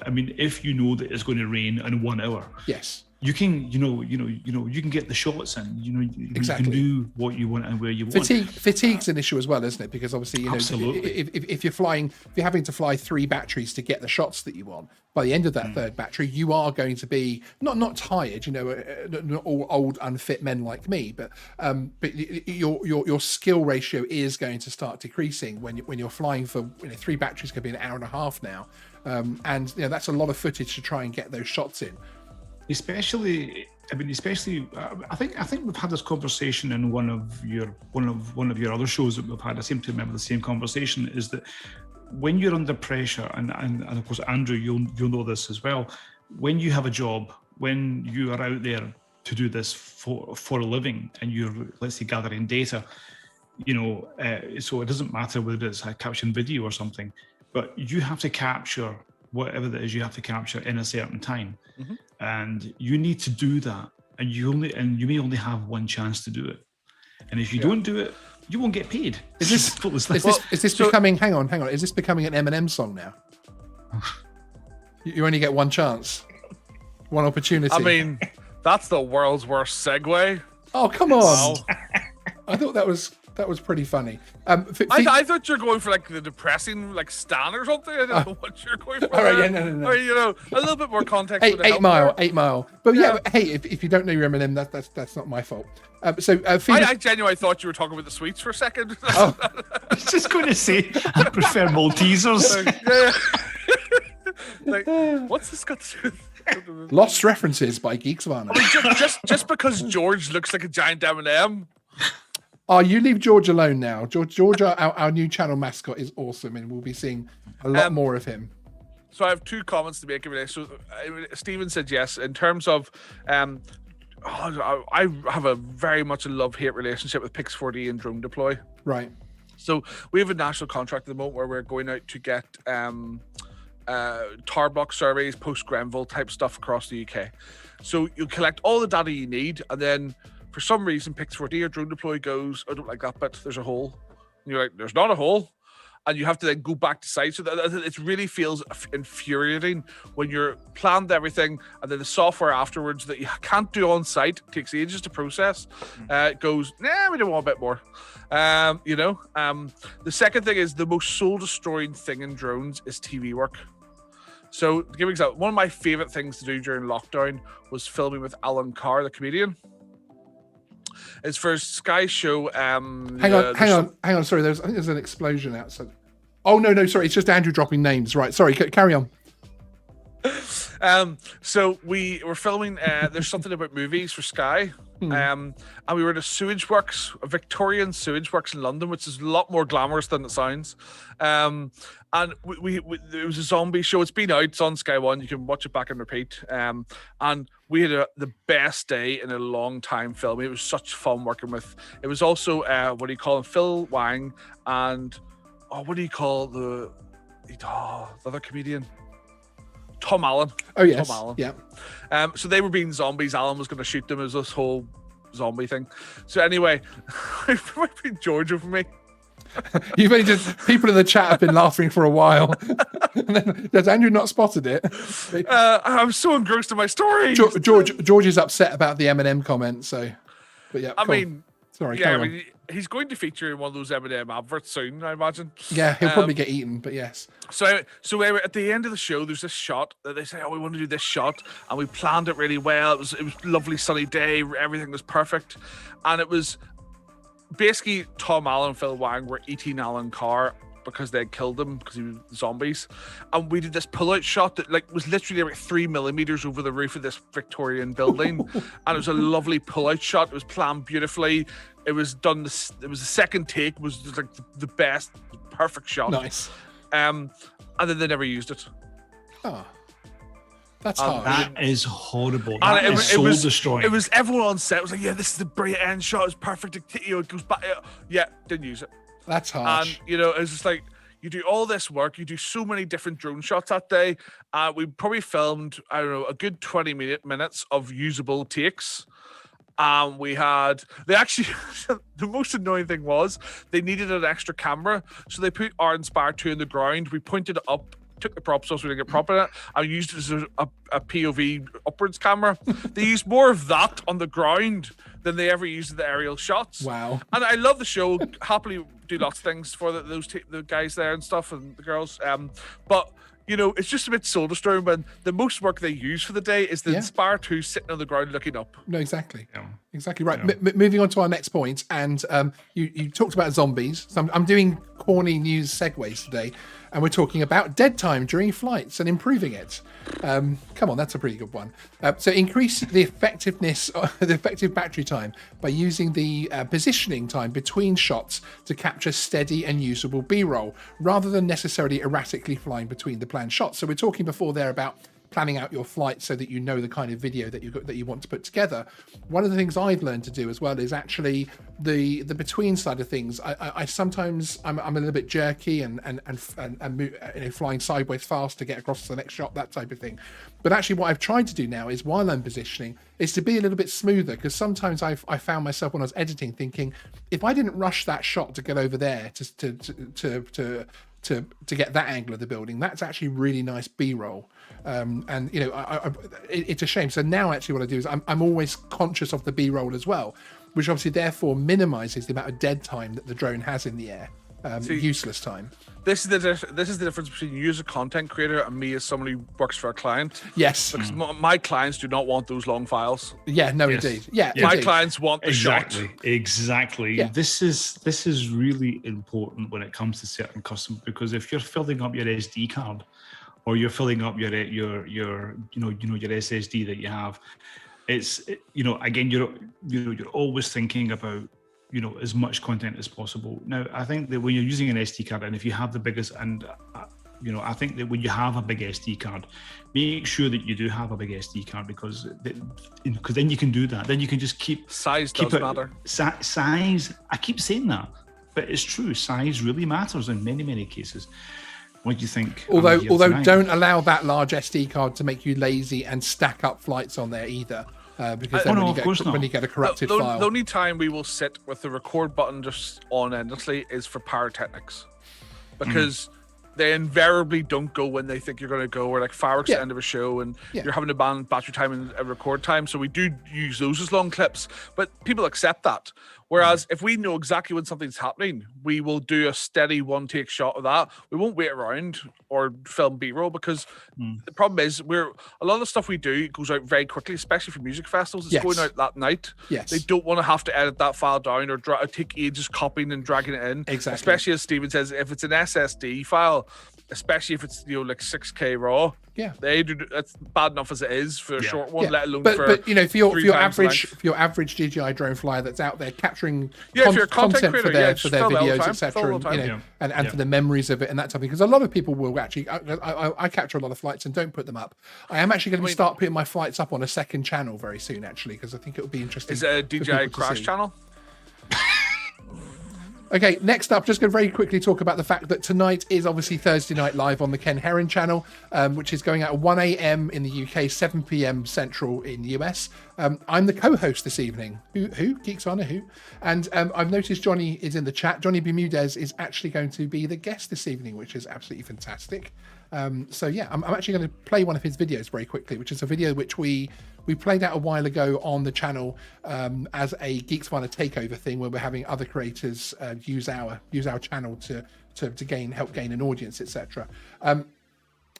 S3: mean, if you know that it's going to rain in 1 hour,
S1: yes,
S3: you can you can get the shots in, you
S1: exactly.
S3: can do what you want and where you want.
S1: Fatigue's an issue as well, isn't it? Because obviously,
S3: Absolutely.
S1: if you're having to fly 3 batteries to get the shots that you want, by the end of that third battery, you are going to be not tired, not all old unfit men like me, but your skill ratio is going to start decreasing when you're flying for 3 batteries. Could be an hour and a half now, and that's a lot of footage to try and get those shots in.
S3: Especially, I think we've had this conversation in one of your other shows that we've had. I seem to remember the same conversation. Is that when you're under pressure, and of course, Andrew, you'll know this as well. When you have a job, when you are out there to do this for a living, and you're, let's say, gathering data, so it doesn't matter whether it's a caption video or something, but you have to capture whatever that is you have to capture in a certain time. And you need to do that, and you may only have one chance to do it, and if you don't do it, you won't get paid.
S1: Is this becoming hang on, is this becoming an Eminem song now? You only get one chance, one opportunity.
S2: I mean, that's the world's worst segue.
S1: Oh, come on. Wow. I thought that was pretty funny.
S2: I thought you were going for like the depressing like Stan or something. I don't know what you're going for.
S1: All right, no.
S2: Or, a little bit more context.
S1: 8 Mile. But yeah, hey, if you don't know your Eminem, that's not my fault.
S2: I genuinely thought you were talking about the sweets for a second.
S3: I was just going to say, I prefer Maltesers.
S2: What's this got to do with?
S1: Lost references by Geeksvana.
S2: I mean, just because George looks like a giant M&M.
S1: Oh, you leave George alone now. George, our new channel mascot, is awesome, and we'll be seeing a lot more of him.
S2: So I have 2 comments to make in relation. So Stephen said yes. In terms of, I have a very much a love-hate relationship with Pix4D and Drone Deploy.
S1: Right.
S2: So we have a national contract at the moment where we're going out to get tar block surveys, post-Grenville type stuff across the UK. So you collect all the data you need, and then for some reason, Pix4D or Drone Deploy goes, I don't like that bit, there's a hole. And you're like, there's not a hole. And you have to then go back to site. So it really feels infuriating when you're planned everything, and then the software afterwards that you can't do on site, takes ages to process, goes, we don't want a bit more. The second thing is, the most soul-destroying thing in drones is TV work. So to give an example, one of my favorite things to do during lockdown was filming with Alan Carr, the comedian. It's for a Sky show.
S1: Hang on. Sorry, I think there's an explosion outside. Oh no, sorry, it's just Andrew dropping names. Right, sorry, carry on.
S2: So we were filming. There's something about movies for Sky, and we were at a Victorian sewage works in London, which is a lot more glamorous than it sounds. And we it was a zombie show. It's been out. It's on Sky One. You can watch it back and repeat. And we had the best day in a long time filming. It was such fun working with. It was also what do you call him? Phil Wang and what do you call the other comedian? Tom Allen.
S1: Oh yes.
S2: Tom Allen.
S1: Yeah.
S2: So they were being zombies. Alan was going to shoot them as this whole zombie thing. So anyway, it might be George over me.
S1: You've only just people in the chat have been laughing for a while. And then, has Andrew not spotted it?
S2: I'm so engrossed in my story.
S1: George is upset about the Eminem comment. So, but yeah.
S2: I mean,
S1: sorry.
S2: Yeah, I mean, he's going to feature in one of those Eminem adverts soon, I imagine.
S1: Yeah, he'll probably get eaten, but yes.
S2: So at the end of the show, there's this shot that they say, we want to do this shot, and we planned it really well. It was a lovely sunny day, everything was perfect, and it was basically Tom Allen and Phil Wang were eating Alan Carr because they had killed him because he was zombies. And we did this pull-out shot that like was literally like 3 millimeters over the roof of this Victorian building. And it was a lovely pull-out shot. It was planned beautifully. It was done. It was the second take was just like the best, perfect shot.
S1: Nice.
S2: And then they never used it.
S1: Oh, that's hard.
S3: That is horrible. That is soul destroying.
S2: It was everyone on set was like, yeah, this is the brilliant end shot. It's perfect. It goes back. Yeah, didn't use it.
S1: That's harsh.
S2: And it's just like you do all this work. You do so many different drone shots that day. We probably filmed, I don't know, a good 20 minutes of usable takes. We had, the most annoying thing was they needed an extra camera. So they put our Inspire 2 in the ground. We pointed it up, took the props off so we didn't get prop in it. I used it as a POV upwards camera. They used more of that on the ground than they ever used in the aerial shots.
S1: Wow.
S2: And I love the show. Happily do lots of things for the guys there and stuff and the girls. But it's just a bit soul destroying when the most work they use for the day is the Inspire 2 sitting on the ground looking up.
S1: No, exactly.
S3: Yeah.
S1: Exactly right. Yeah. Moving on to our next point, and you talked about zombies. So I'm doing corny news segues today, and we're talking about dead time during flights and improving it. Come on, that's a pretty good one. So increase the effectiveness, the effective battery time by using the positioning time between shots to capture steady and usable B-roll, rather than necessarily erratically flying between the planned shots. So we're talking before there about planning out your flight so that you know the kind of video that you want to put together. One of the things I've learned to do as well is actually the between side of things. I sometimes I'm a little bit jerky and flying sideways fast to get across to the next shot, that type of thing. But actually what I've tried to do now is while I'm positioning is to be a little bit smoother, because sometimes I found myself when I was editing thinking, if I didn't rush that shot to get over there to get that angle of the building, that's actually really nice B-roll. It's a shame. So now actually what I do is I'm always conscious of the B-roll as well, which obviously therefore minimizes the amount of dead time that the drone has in the air, useless time.
S2: This is the difference between you as a content creator and me as someone who works for a client.
S1: Yes.
S2: Because my clients do not want those long files.
S1: Yeah, no, yes. Indeed. Yeah,
S2: my
S1: indeed.
S2: clients want the shot.
S3: Exactly.
S1: Yeah.
S3: This is really important when it comes to certain customers, because if you're filling up your SD card or you're filling up your SSD that you have, it's again you're always thinking about as much content as possible. Now, I think that when you're using an SD card, and if you have the biggest, and I think that when you have a big SD card, make sure that you do have a big SD card, because then you can do that. Then you can just keep
S2: matter.
S3: Size. I keep saying that, but it's true. Size really matters in many cases. What do you think?
S1: Although don't allow that large SD card to make you lazy and stack up flights on there either. Because then when you get a corrupted file.
S2: The only time we will sit with the record button just on endlessly is for pyrotechnics, because they invariably don't go when they think you're going to go, or like fireworks at the end of a show and you're having to ban battery time and record time. So we do use those as long clips, but people accept that. Whereas if we know exactly when something's happening, we will do a steady one take shot of that. We won't wait around or film B-roll, because the problem is a lot of the stuff we do goes out very quickly, especially for music festivals. It's going out that night.
S1: Yes.
S2: They don't want to have to edit that file down or take ages copying and dragging it in.
S1: Exactly.
S2: Especially as Stephen says, if it's an SSD file, especially if it's like 6K raw.
S1: Yeah,
S2: they do. That's bad enough as it is for a short one, let alone
S1: for your average DJI drone flyer that's out there capturing content creator, for their videos, etc., and for the memories of it and that type of thing. Because a lot of people will actually, I capture a lot of flights and don't put them up. I am actually going to start putting my flights up on a second channel very soon, actually, because I think it would be interesting.
S2: Is it a DJI Crash channel?
S1: Okay, next up, just going to very quickly talk about the fact that tonight is obviously Thursday Night Live on the Ken Heron channel, which is going out at 1 a.m. in the UK, 7 p.m. Central in the US. I'm the co-host this evening. Who? Geeksvana, who? And I've noticed Johnny is in the chat. Johnny Bermudez is actually going to be the guest this evening, which is absolutely fantastic. So yeah, I'm actually going to play one of his videos very quickly, which is a video which we played out a while ago on the channel as a Geeksvana takeover thing, where we're having other creators use our channel to help gain an audience, etc.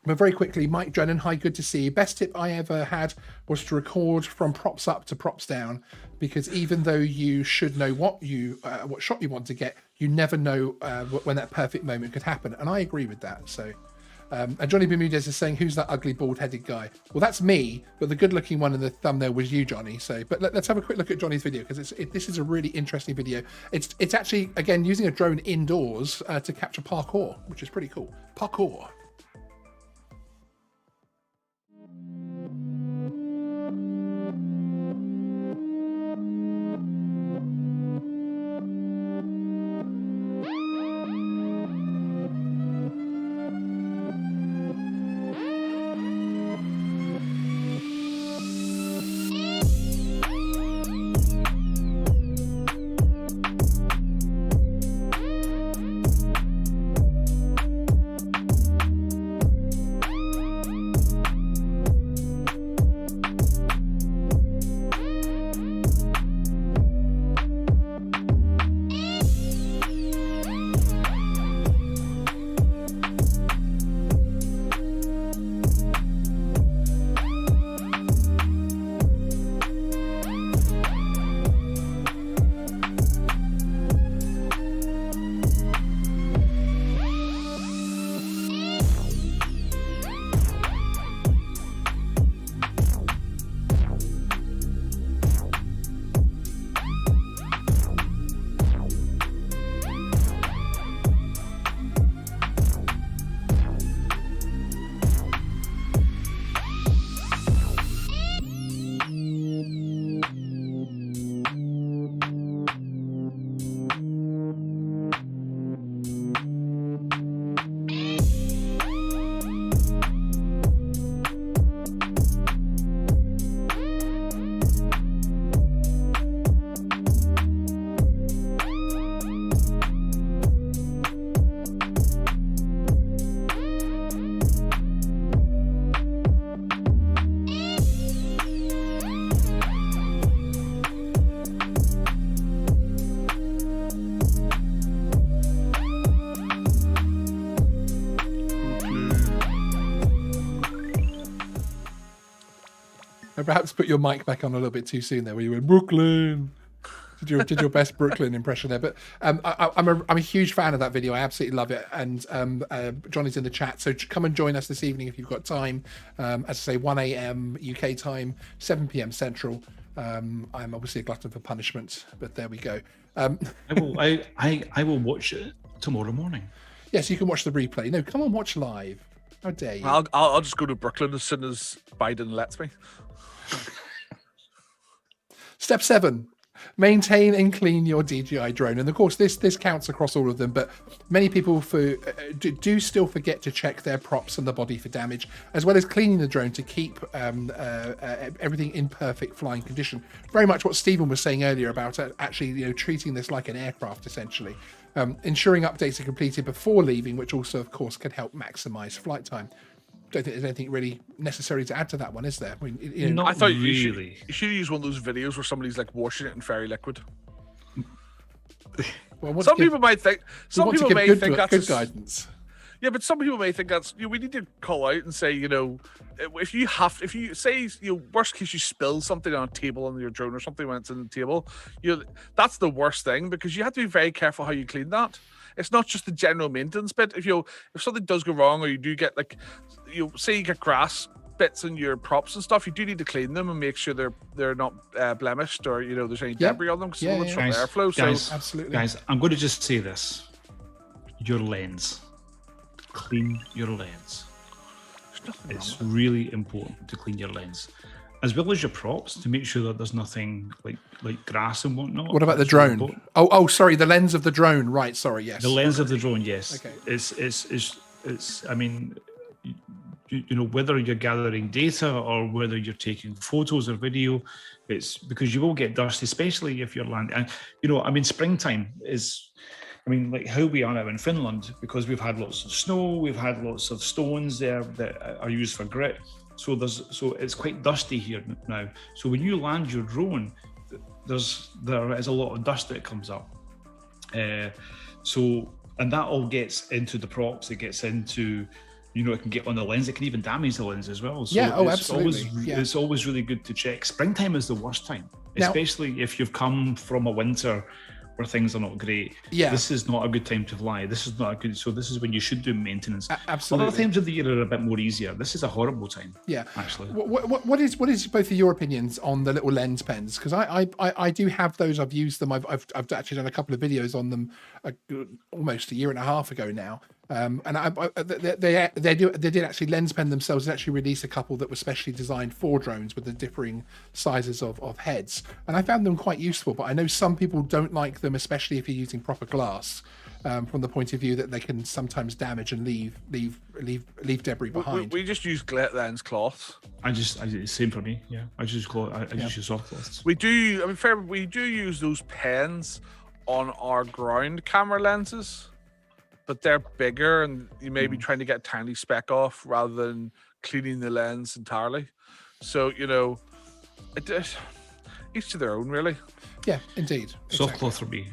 S1: But very quickly, Mike Drennan, hi, good to see you. Best tip I ever had was to record from props up to props down, because even though you should know what shot you want to get, you never know when that perfect moment could happen. And I agree with that. So, and Johnny Bermudez is saying, who's that ugly bald-headed guy? Well, that's me, but the good-looking one in the thumbnail was you, Johnny. So, but let's have a quick look at Johnny's video, because this is a really interesting video. It's actually, again, using a drone indoors to capture parkour, which is pretty cool. Parkour. Perhaps put your mic back on a little bit too soon there, where you went Brooklyn. Did your best Brooklyn impression there? But I'm a huge fan of that video. I absolutely love it. And Johnny's in the chat, so come and join us this evening if you've got time. As I say, 1 a.m. UK time, 7 p.m. Central. I'm obviously a glutton for punishment, but there we go.
S3: I will watch it tomorrow morning.
S1: Yes, you can watch the replay. No, come on, watch live. How dare you?
S2: I'll just go to Brooklyn as soon as Biden lets me.
S1: Step 7, maintain and clean your DJI drone. And of course, this counts across all of them, but many people do still forget to check their props and the body for damage, as well as cleaning the drone to keep everything in perfect flying condition. Very much what Stephen was saying earlier about actually treating this like an aircraft, essentially. Ensuring updates are completed before leaving, which also, of course, can help maximize flight time. Don't think there's anything really necessary to add to that one, is there? I mean,
S2: I thought you should use one of those videos where somebody's like washing it in fairy liquid.
S1: Well,
S2: some people may think that's
S1: good guidance.
S2: Yeah, but some people may think that's we need to call out and say, if you say, worst case you spill something on a table on your drone or something when it's in the table, that's the worst thing, because you have to be very careful how you clean that. It's not just the general maintenance bit. If something does go wrong, or you do get say you get grass bits in your props and stuff, you do need to clean them and make sure they're not blemished, or there's any debris on them, because it's from airflow.
S3: Guys,
S1: absolutely,
S3: guys, I'm going to just say this: your lens, clean your lens. It's really important to clean your lens, as well as your props, to make sure that there's nothing like grass and whatnot.
S1: What about the drone? Oh, sorry, the lens of the drone. Right, sorry, yes.
S3: The lens of the drone, yes.
S1: Okay.
S3: It's. I mean, whether you're gathering data or whether you're taking photos or video, it's because you will get dust, especially if you're landing. And springtime is. Like how we are now in Finland, because we've had lots of snow, we've had lots of stones there that are used for grit. So it's quite dusty here now. So when you land your drone, there is a lot of dust that comes up. And that all gets into the props. It gets into, it can get on the lens. It can even damage the lens as well. So
S1: yeah, absolutely.
S3: It's always really good to check. Springtime is the worst time, especially if you've come from a winter where things are not great.
S1: Yeah,
S3: this is not a good time to fly. This is not a good. So this is when you should do maintenance.
S1: Absolutely.
S3: Other times of the year are a bit more easier. This is a horrible time.
S1: Yeah,
S3: actually.
S1: What is both of your opinions on the little lens pens? Because I do have those. I've used them. I've actually done a couple of videos on them almost a year and a half ago now. And they did actually lens pen themselves and actually release a couple that were specially designed for drones with the differing sizes of heads, and I found them quite useful. But I know some people don't like them, especially if you're using proper glass, from the point of view that they can sometimes damage and leave debris behind.
S2: We just use lens cloths.
S3: Same for me. Yeah, I just use soft cloths.
S2: We do. I mean, we do use those pens on our ground camera lenses, but they're bigger, and you may be trying to get a tiny speck off rather than cleaning the lens entirely. So, each to their own, really.
S1: Yeah, indeed.
S3: Soft cloth for me.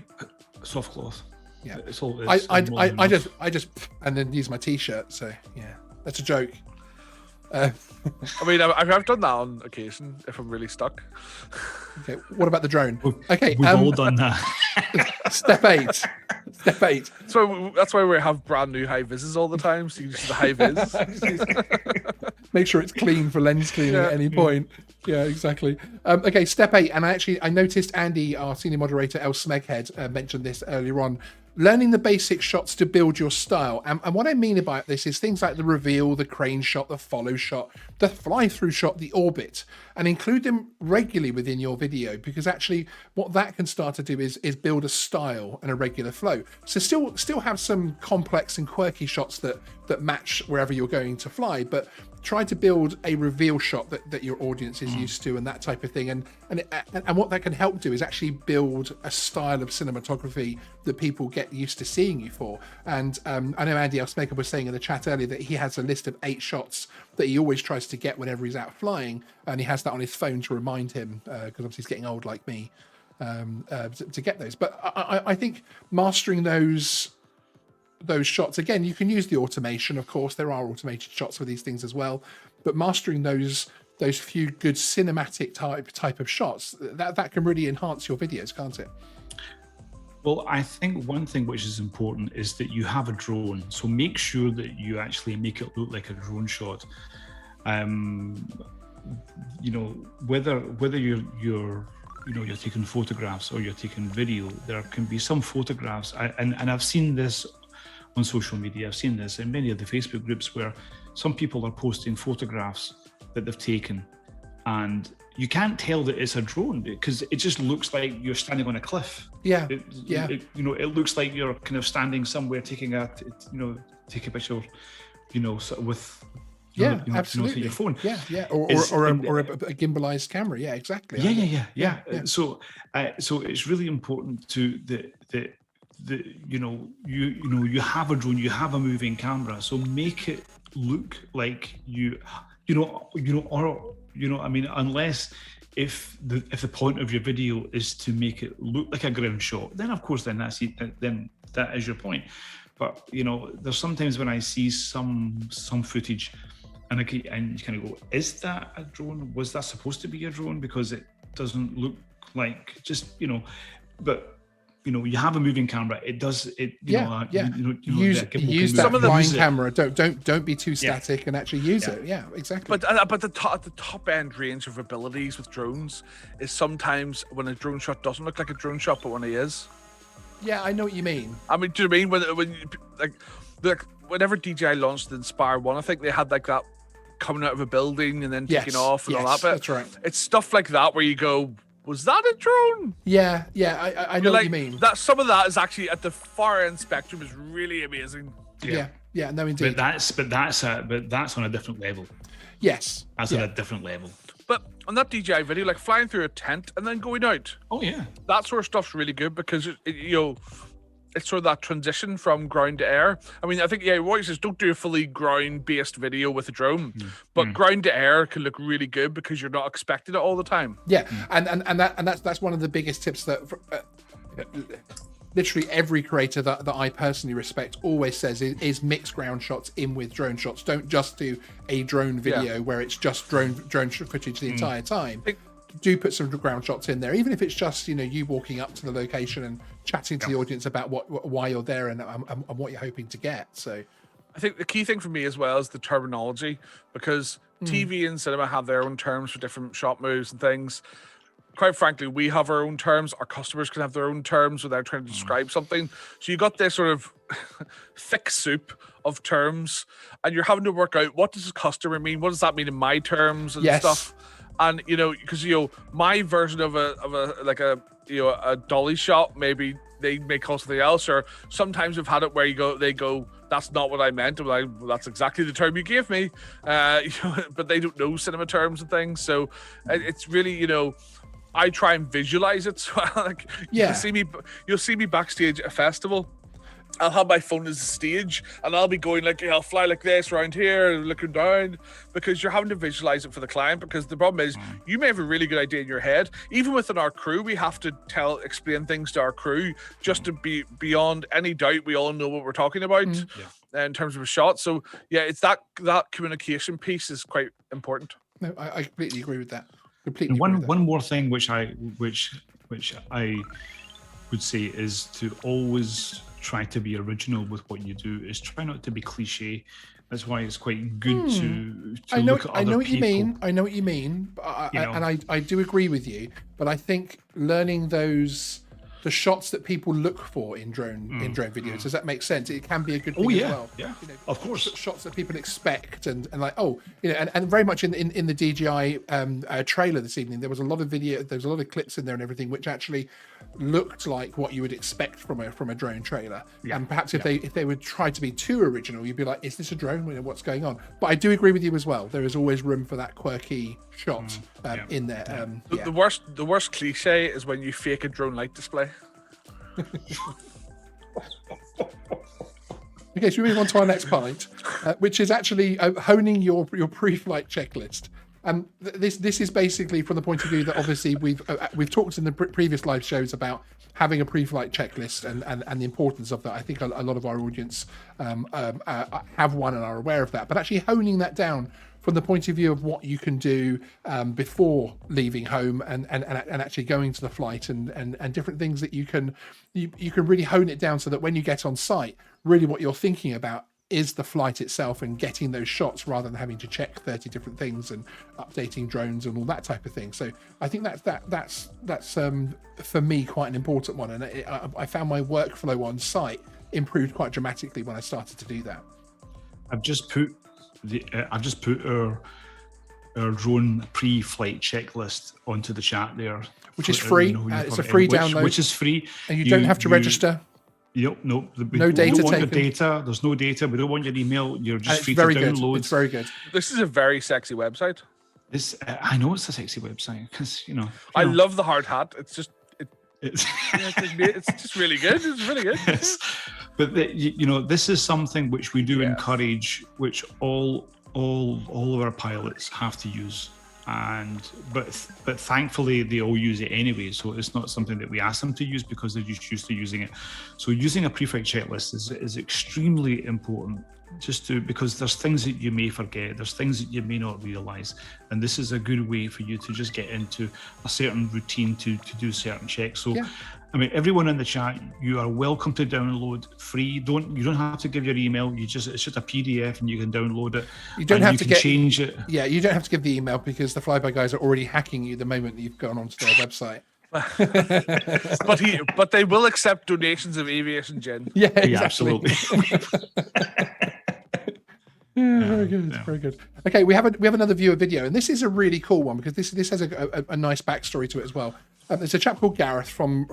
S3: Soft cloth.
S1: Yeah.
S3: I
S1: just and then use my t-shirt. So yeah, that's a joke.
S2: I mean, I've done that on occasion if I'm really stuck.
S1: Okay, what about the drone? Okay,
S3: we've all done that.
S1: Step 8.
S2: That's why we have brand new high vises all the time. So you just the high vis.
S1: Make sure it's clean for lens cleaning at any point. Yeah, exactly. Okay, step 8, and I noticed Andy, our senior moderator, El Smeghead, mentioned this earlier on. Learning the basic shots to build your style. And what I mean about this is things like the reveal, the crane shot, the follow shot, the fly-through shot, the orbit, and include them regularly within your video, because actually what that can start to do is build a style and a regular flow. So still have some complex and quirky shots that match wherever you're going to fly, but try to build a reveal shot that your audience is used to, and that type of thing. And what that can help do is actually build a style of cinematography that people get used to seeing you for. And I know Andy Elsmaker was saying in the chat earlier that he has a list of 8 shots that he always tries to get whenever he's out flying, and he has that on his phone to remind him, because obviously he's getting old like me, to get those. But I think mastering those shots, again, you can use the automation, of course. There are automated shots for these things as well, but mastering those few good cinematic type of shots, that can really enhance your videos, can't it?
S3: Well, I think one thing which is important is that you have a drone, so make sure that you actually make it look like a drone shot. Whether you're taking photographs or you're taking video, there can be some photographs, and I've seen this on social media. I've seen this in many of the Facebook groups where some people are posting photographs that they've taken, and you can't tell that it's a drone because it just looks like you're standing on a cliff.
S1: Yeah,
S3: it looks like you're kind of standing somewhere taking a picture, with
S1: absolutely
S3: your phone.
S1: Or a gimbalized camera. Yeah, exactly.
S3: Yeah. So it's really important to you have a drone, you have a moving camera, so make it look like unless if the point of your video is to make it look like a ground shot, then of course then that is your point. But there's sometimes when I see some footage and you kind of go, is that a drone? Was that supposed to be a drone? Because it doesn't look like but you have a moving camera. It does it.
S1: Use that flying camera. Don't be too static and actually use it. Yeah, exactly.
S2: But the top end range of abilities with drones is sometimes when a drone shot doesn't look like a drone shot, but when it is.
S1: Yeah, I know what you mean.
S2: I mean, do you mean whenever DJI launched the Inspire 1, I think they had like that coming out of a building and then taking off and all that bit.
S1: That's right.
S2: It's stuff like that where you go, was that a drone?
S1: Yeah, I know what you mean.
S2: That some of that is actually at the far end spectrum is really amazing.
S1: Yeah, no, indeed.
S3: But that's on a different level.
S1: Yes,
S3: that's on a different level.
S2: But on that DJI video, like flying through a tent and then going out.
S3: Oh yeah,
S2: that sort of stuff's really good because it's sort of that transition from ground to air. I mean, I think what he says, don't do a fully ground-based video with a drone, but ground to air can look really good because you're not expecting it all the time.
S1: Yeah, and that's one of the biggest tips that literally every creator that I personally respect always says is mix ground shots in with drone shots. Don't just do a drone video where it's just drone footage the entire time. Do put some ground shots in there, even if it's just you walking up to the location and chatting to the audience about why you're there and what you're hoping to get. So
S2: I think the key thing for me as well is the terminology, because TV and cinema have their own terms for different shot moves and things. Quite frankly, we have our own terms. Our customers can have their own terms without trying to describe something. So you got this sort of thick soup of terms, and you're having to work out, what does a customer mean? What does that mean in my terms and stuff? And because my version of a dolly shot, maybe they may call something else, or sometimes we've had it where they go, that's not what I meant. I'm like, well, that's exactly the term you gave me. But they don't know cinema terms and things, so it's really I try and visualize it. So you'll see me backstage at a festival. I'll have my phone as a stage, and I'll be going I'll fly like this around here, looking down, because you're having to visualize it for the client. Because the problem is, you may have a really good idea in your head. Even within our crew, we have to explain things to our crew just to be beyond any doubt. We all know what we're talking about in terms of a shot. So it's that communication piece is quite important.
S1: No, I completely agree with that.
S3: And one more thing which I would say is to always try to be original with what you do. Is try not to be cliche. That's why it's quite good to look at other people. I know what you mean. I do agree with you. But I think learning the shots that people look for in drone videos, does that make sense? It can be a good thing as well. Yeah, of course.
S1: Shots that people expect and very much in the DJI trailer this evening, there was a lot of clips in there and everything which actually looked like what you would expect from a drone trailer. And perhaps if they would try to be too original, you'd be like, is this a drone? What's going on? But I do agree with you as well. There is always room for that quirky shot in there.
S2: The worst cliche is when you fake a drone light display.
S1: Okay, so we move on to our next point, which is actually honing your pre-flight checklist. And this is basically from the point of view that obviously we've talked in the previous live shows about having a pre-flight checklist and the importance of that. I think a lot of our audience have one and are aware of that. But actually honing that down from the point of view of what you can do before leaving home and actually going to the flight and different things that you can really hone it down so that when you get on site, really what you're thinking about is the flight itself and getting those shots rather than having to check 30 different things and updating drones and all that type of thing. So I think that's for me quite an important one, and I found my workflow on site improved quite dramatically when I started to do that.
S3: I've just put our drone pre-flight checklist onto the chat there,
S1: which is free. It's a free download,
S3: which is free,
S1: and you don't have to register.
S3: Yep, no
S1: data
S3: don't want
S1: taken.
S3: Your data. There's no data. We don't want your email. You're just free to download.
S1: It's very good.
S2: This is a very sexy website.
S3: I know it's a sexy website because
S2: I love the hard hat. It's just it's just really good. It's really good.
S3: Yes. But this is something which we do encourage, which all of our pilots have to use. But thankfully they all use it anyway, so it's not something that we ask them to use because they're just used to using it. So using a pre-flight checklist is extremely important, because there's things that you may forget, there's things that you may not realize, and this is a good way for you to just get into a certain routine to do certain checks. So I mean, everyone in the chat, you are welcome to download free. You don't have to give your email. It's just a PDF and you can download it.
S1: You don't have to
S3: change it.
S1: Yeah, you don't have to give the email because the Flyby guys are already hacking you the moment that you've gone onto their website.
S2: but they will accept donations of aviation gin.
S1: Yeah, exactly.
S3: Yeah, absolutely.
S1: Very good, very good. Okay, we have another viewer video, and this is a really cool one because this has a nice backstory to it as well. There's a chap called Gareth from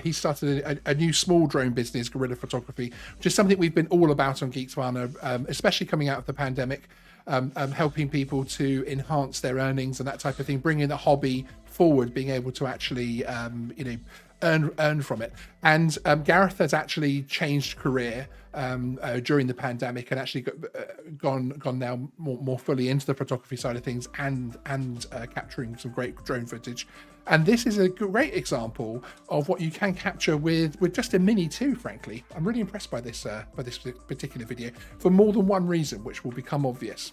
S1: he started a new small drone business, Guerrilla Photography, which is something we've been all about on Geeksvana, especially coming out of the pandemic, helping people to enhance their earnings and that type of thing, bringing the hobby forward, being able to actually earn from it. And Gareth has actually changed career during the pandemic and actually gone now more fully into the photography side of things and capturing some great drone footage. And this is a great example of what you can capture with just a Mini 2, frankly. I'm really impressed by this particular video for more than one reason, which will become obvious.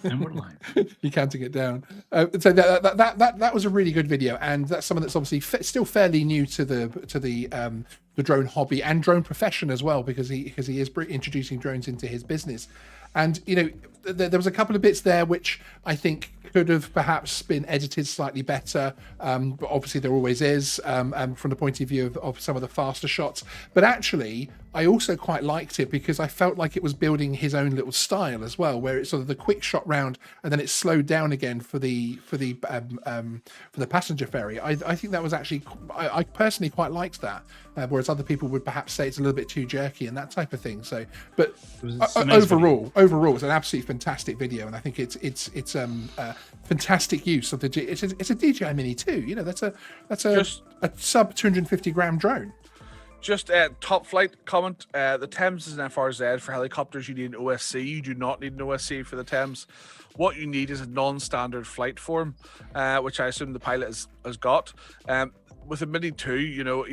S3: And we're live.
S1: You're counting it down. So that was a really good video, and that's someone that's obviously still fairly new to the drone hobby and drone profession as well, because he is introducing drones into his business. And you know, there was a couple of bits there which I think could have perhaps been edited slightly better, but obviously there always is from the point of view of some of the faster shots. But actually, I also quite liked it because I felt like it was building his own little style as well, where it's sort of the quick shot round and then it slowed down again for the passenger ferry. I think that was actually, I personally quite liked that, whereas other people would perhaps say it's a little bit too jerky and that type of thing. So, but overall, it's an absolutely fantastic video, and I think it's fantastic use of the. It's a DJI Mini 2. You know, that's a sub 250 gram drone.
S2: Just a top flight comment. The Thames is an FRZ. For helicopters, you need an OSC. You do not need an OSC for the Thames. What you need is a non-standard flight form, which I assume the pilot has got. With a Mini 2, you know,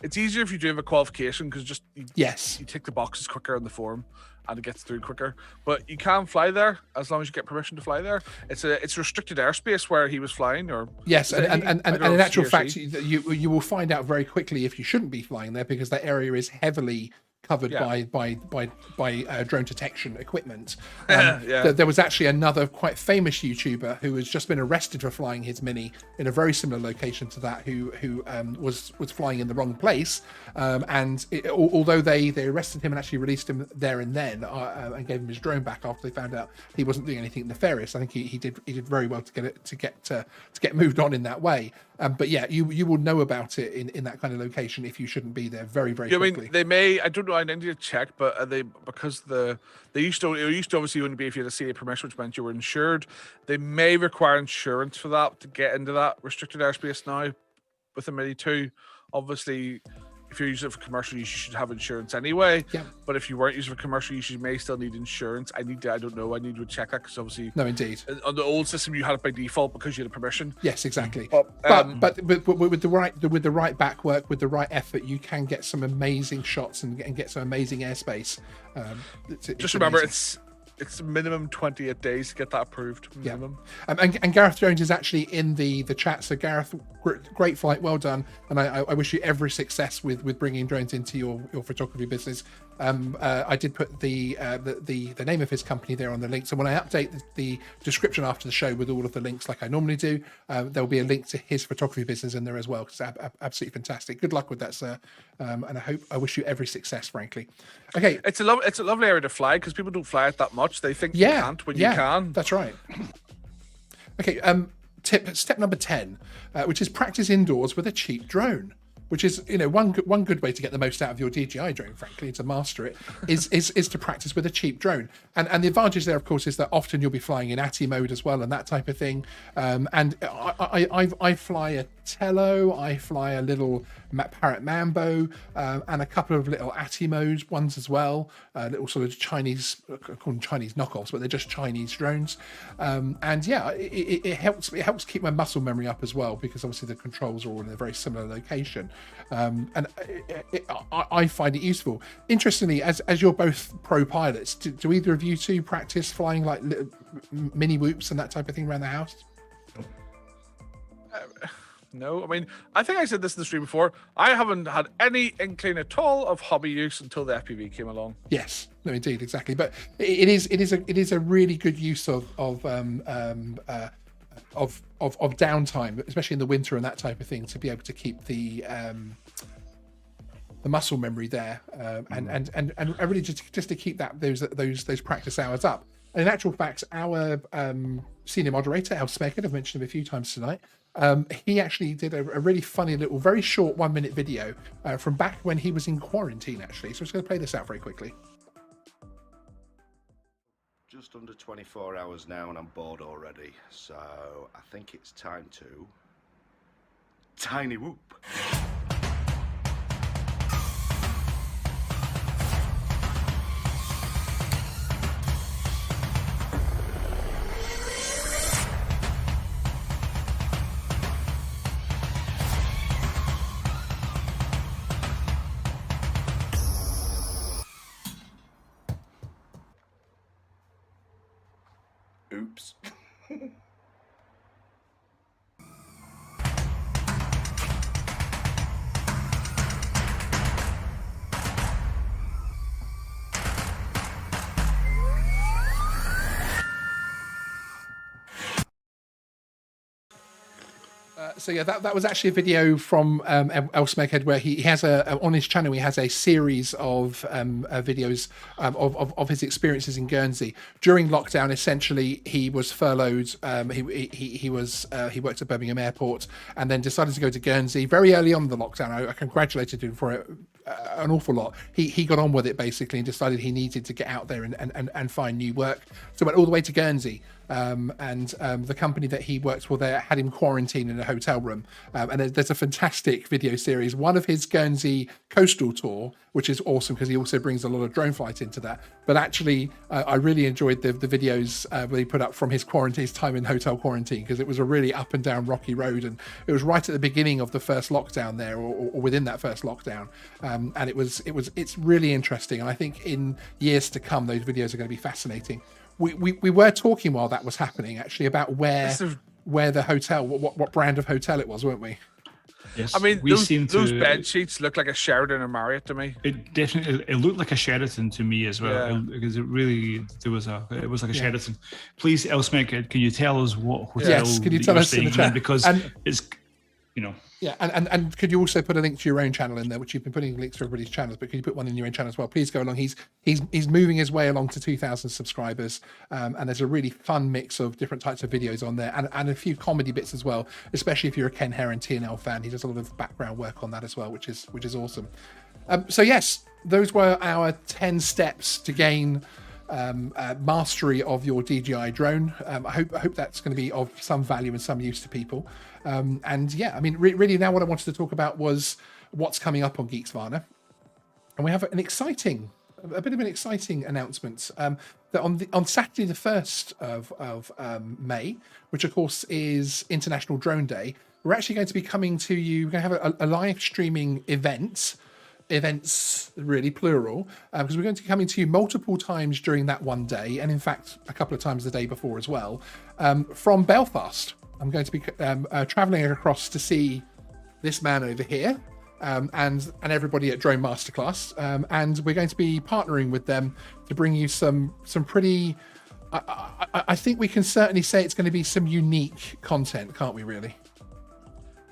S2: it's easier if you do have a qualification, because you tick the boxes quicker on the form and it gets through quicker. But you can fly there as long as you get permission to fly there. It's restricted airspace where he was flying, or
S1: yes, and in actual fact, you will find out very quickly if you shouldn't be flying there, because that area is heavily covered by drone detection equipment. There was actually another quite famous YouTuber who has just been arrested for flying his Mini in a very similar location to that, who was flying in the wrong place, and although they arrested him and actually released him there and then, and gave him his drone back after they found out he wasn't doing anything nefarious. I think he did very well to get moved on in that way. But yeah, you will know about it in that kind of location if you shouldn't be there very quickly.
S2: I mean, they may, I don't know know. I need to check, but are they, because it used to obviously only be if you had a CA permission, which meant you were insured. They may require insurance for that to get into that restricted airspace now with the Mini 2. Obviously, if you're using it for commercial use, you should have insurance anyway.
S1: Yeah.
S2: But if you weren't using it for commercial use, you may still need insurance. I don't know. I need to check that, because obviously,
S1: no, indeed,
S2: on the old system you had it by default because you had a permission.
S1: Yes, exactly. But with the right back work, with the right effort, you can get some amazing shots and get some amazing airspace.
S2: Just remember, it's minimum 28 days to get that approved. Minimum.
S1: Yeah. And Gareth Jones is actually in the chat. So Gareth, great flight, well done, and I wish you every success with bringing drones into your photography business. I did put the name of his company there on the link. So when I update the description after the show with all of the links like I normally do, there'll be a link to his photography business in there as well. It's absolutely fantastic. Good luck with that, sir. And I wish you every success, frankly. Okay,
S2: it's a lovely area to fly, because people don't fly it that much. They think you can't when you can.
S1: That's right. Okay, step number 10, which is practice indoors with a cheap drone. Which is, one good way to get the most out of your DJI drone, frankly, to master it, is to practice with a cheap drone. And the advantage there, of course, is that often you'll be flying in ATI mode as well and that type of thing. And I fly a Tello, I fly a little Parrot Mambo, and a couple of little ATI mode ones as well. Little sort of Chinese, I call them Chinese knockoffs, but they're just Chinese drones. And yeah, it helps keep my muscle memory up as well, because obviously the controls are all in a very similar location. And I find it useful. Interestingly, as you're both pro pilots, do either of you two practice flying like little mini whoops and that type of thing around the house?
S2: No, I mean, I think I said this in the stream before. I haven't had any inkling at all of hobby use until the FPV came along.
S1: Yes, no, indeed, exactly. But it is a really good use of downtime, especially in the winter and that type of thing, to be able to keep the muscle memory there, and really just to keep those practice hours up. And in actual fact, our senior moderator, El Smekard, I've mentioned him a few times tonight, he actually did a really funny little, very short 1-minute video from back when he was in quarantine, actually. So I'm just going to play this out very quickly.
S6: Just under 24 hours now and I'm bored already, so I think it's time to tiny whoop. Oops.
S1: So yeah, that was actually a video from El Smekard, where he has on his channel, he has a series of videos of his experiences in Guernsey during lockdown. Essentially, he was furloughed. He worked at Birmingham Airport and then decided to go to Guernsey very early on in the lockdown. I congratulated him for it an awful lot. He got on with it basically and decided he needed to get out there and find new work. So went all the way to Guernsey. And the company that he worked for there had him quarantined in a hotel room. And there's a fantastic video series, one of his Guernsey coastal tour, which is awesome because he also brings a lot of drone flight into that. But actually, I really enjoyed the videos where he put up from his time in hotel quarantine, because it was a really up and down rocky road. And it was right at the beginning of the first lockdown there, or within that first lockdown. And it's really interesting. And I think in years to come, those videos are going to be fascinating. We were talking while that was happening, actually, about where the hotel, what brand of hotel it was, weren't we?
S3: Yes.
S2: I mean, those bed sheets look like a Sheraton or Marriott to me.
S3: It looked like a Sheraton to me as well, because it was like a Sheraton. Please, El Smekard, can you tell us what hotel?
S1: Yes, can you tell us in the chat?
S3: Because it's,
S1: Yeah, and could you also put a link to your own channel in there, which you've been putting links to everybody's channels, but could you put one in your own channel as well? Please go along. He's moving his way along to 2,000 subscribers, and there's a really fun mix of different types of videos on there, and a few comedy bits as well, especially if you're a Ken Heron TNL fan. He does a lot of background work on that as well, which is awesome. So yes, those were our 10 steps to gain mastery of your DJI drone. I hope that's going to be of some value and some use to people. And yeah, I mean, really now what I wanted to talk about was what's coming up on Geeksvana. And we have a bit of an exciting announcement that on Saturday the 1st of May, which of course is International Drone Day, we're actually going to be coming to you. We're going to have a live streaming events really plural, because we're going to be coming to you multiple times during that one day, and in fact a couple of times the day before as well, from Belfast. I'm going to be traveling across to see this man over here, and everybody at Drone Masterclass, and we're going to be partnering with them to bring you some pretty, I think we can certainly say it's going to be some unique content, can't we really?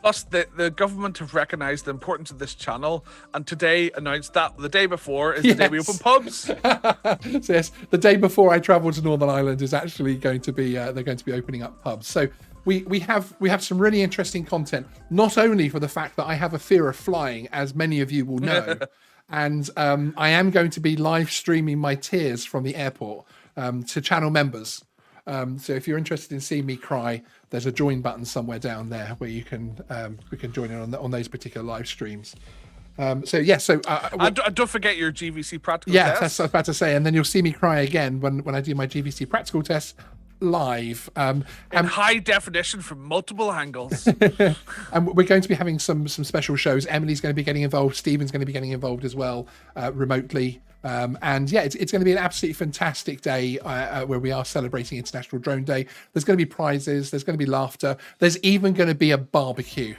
S2: Plus, the government have recognised the importance of this channel, and today announced that the day before is the day we open pubs.
S1: So yes, the day before I travel to Northern Ireland is actually going to be they're going to be opening up pubs. So we have some really interesting content, not only for the fact that I have a fear of flying, as many of you will know, and I am going to be live streaming my tears from the airport to channel members. So if you're interested in seeing me cry, there's a join button somewhere down there where you can we can join in on those particular live streams. And
S2: don't forget your GVC practical test.
S1: Yeah, that's what I was about to say. And then you'll see me cry again when I do my GVC practical test live.
S2: In high definition from multiple angles.
S1: And we're going to be having some special shows. Emily's going to be getting involved. Stephen's going to be getting involved as well, remotely. And yeah, it's going to be an absolutely fantastic day where we are celebrating International Drone Day. There's going to be prizes. There's going to be laughter. There's even going to be a barbecue.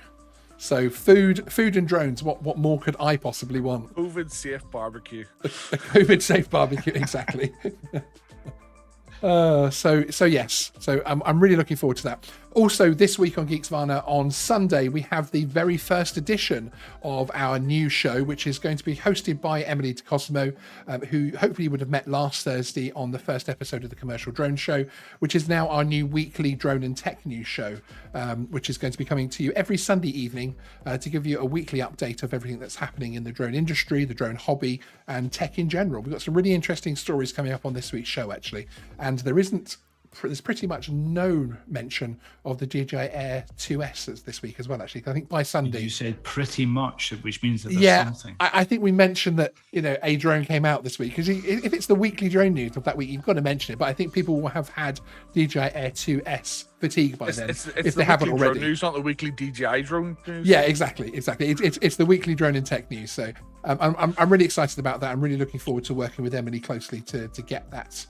S1: So food and drones. What more could I possibly want?
S2: COVID-safe barbecue.
S1: A COVID-safe barbecue, exactly. So yes, so I'm really looking forward to that. Also, this week on Geeksvana on Sunday, we have the very first edition of our new show, which is going to be hosted by Emily DeCosimo, who hopefully you would have met last Thursday on the first episode of the Commercial Drone Show, which is now our new weekly drone and tech news show, which is going to be coming to you every Sunday evening to give you a weekly update of everything that's happening in the drone industry, the drone hobby, and tech in general. We've got some really interesting stories coming up on this week's show, actually, and there's pretty much no mention of the DJI Air 2S this week as well, actually. I think by Sunday...
S3: You said pretty much, which means that there's something.
S1: I think we mentioned that, a drone came out this week, because if it's the weekly drone news of that week, you've got to mention it. But I think people will have had DJI Air 2S fatigue by then, if they haven't already.
S2: Drone news, not the weekly DJI drone news.
S1: Yeah, exactly. It's the weekly drone and tech news. So I'm really excited about that. I'm really looking forward to working with Emily closely to get that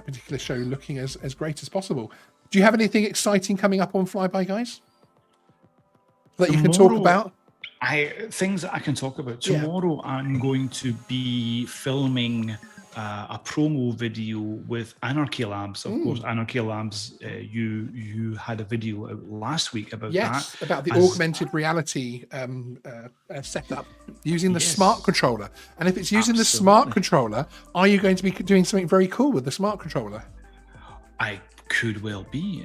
S1: particular show looking as great as possible. Do you have anything exciting coming up on Flyby, guys, that you can talk about?
S3: Things that I can talk about. Tomorrow, I'm going to be filming a promo video with Anarchy Labs. Of course, Anarchy Labs, you had a video out last week about that.
S1: About the augmented reality setup using the smart controller. And if it's using the smart controller, are you going to be doing something very cool with the smart controller?
S3: I could well be.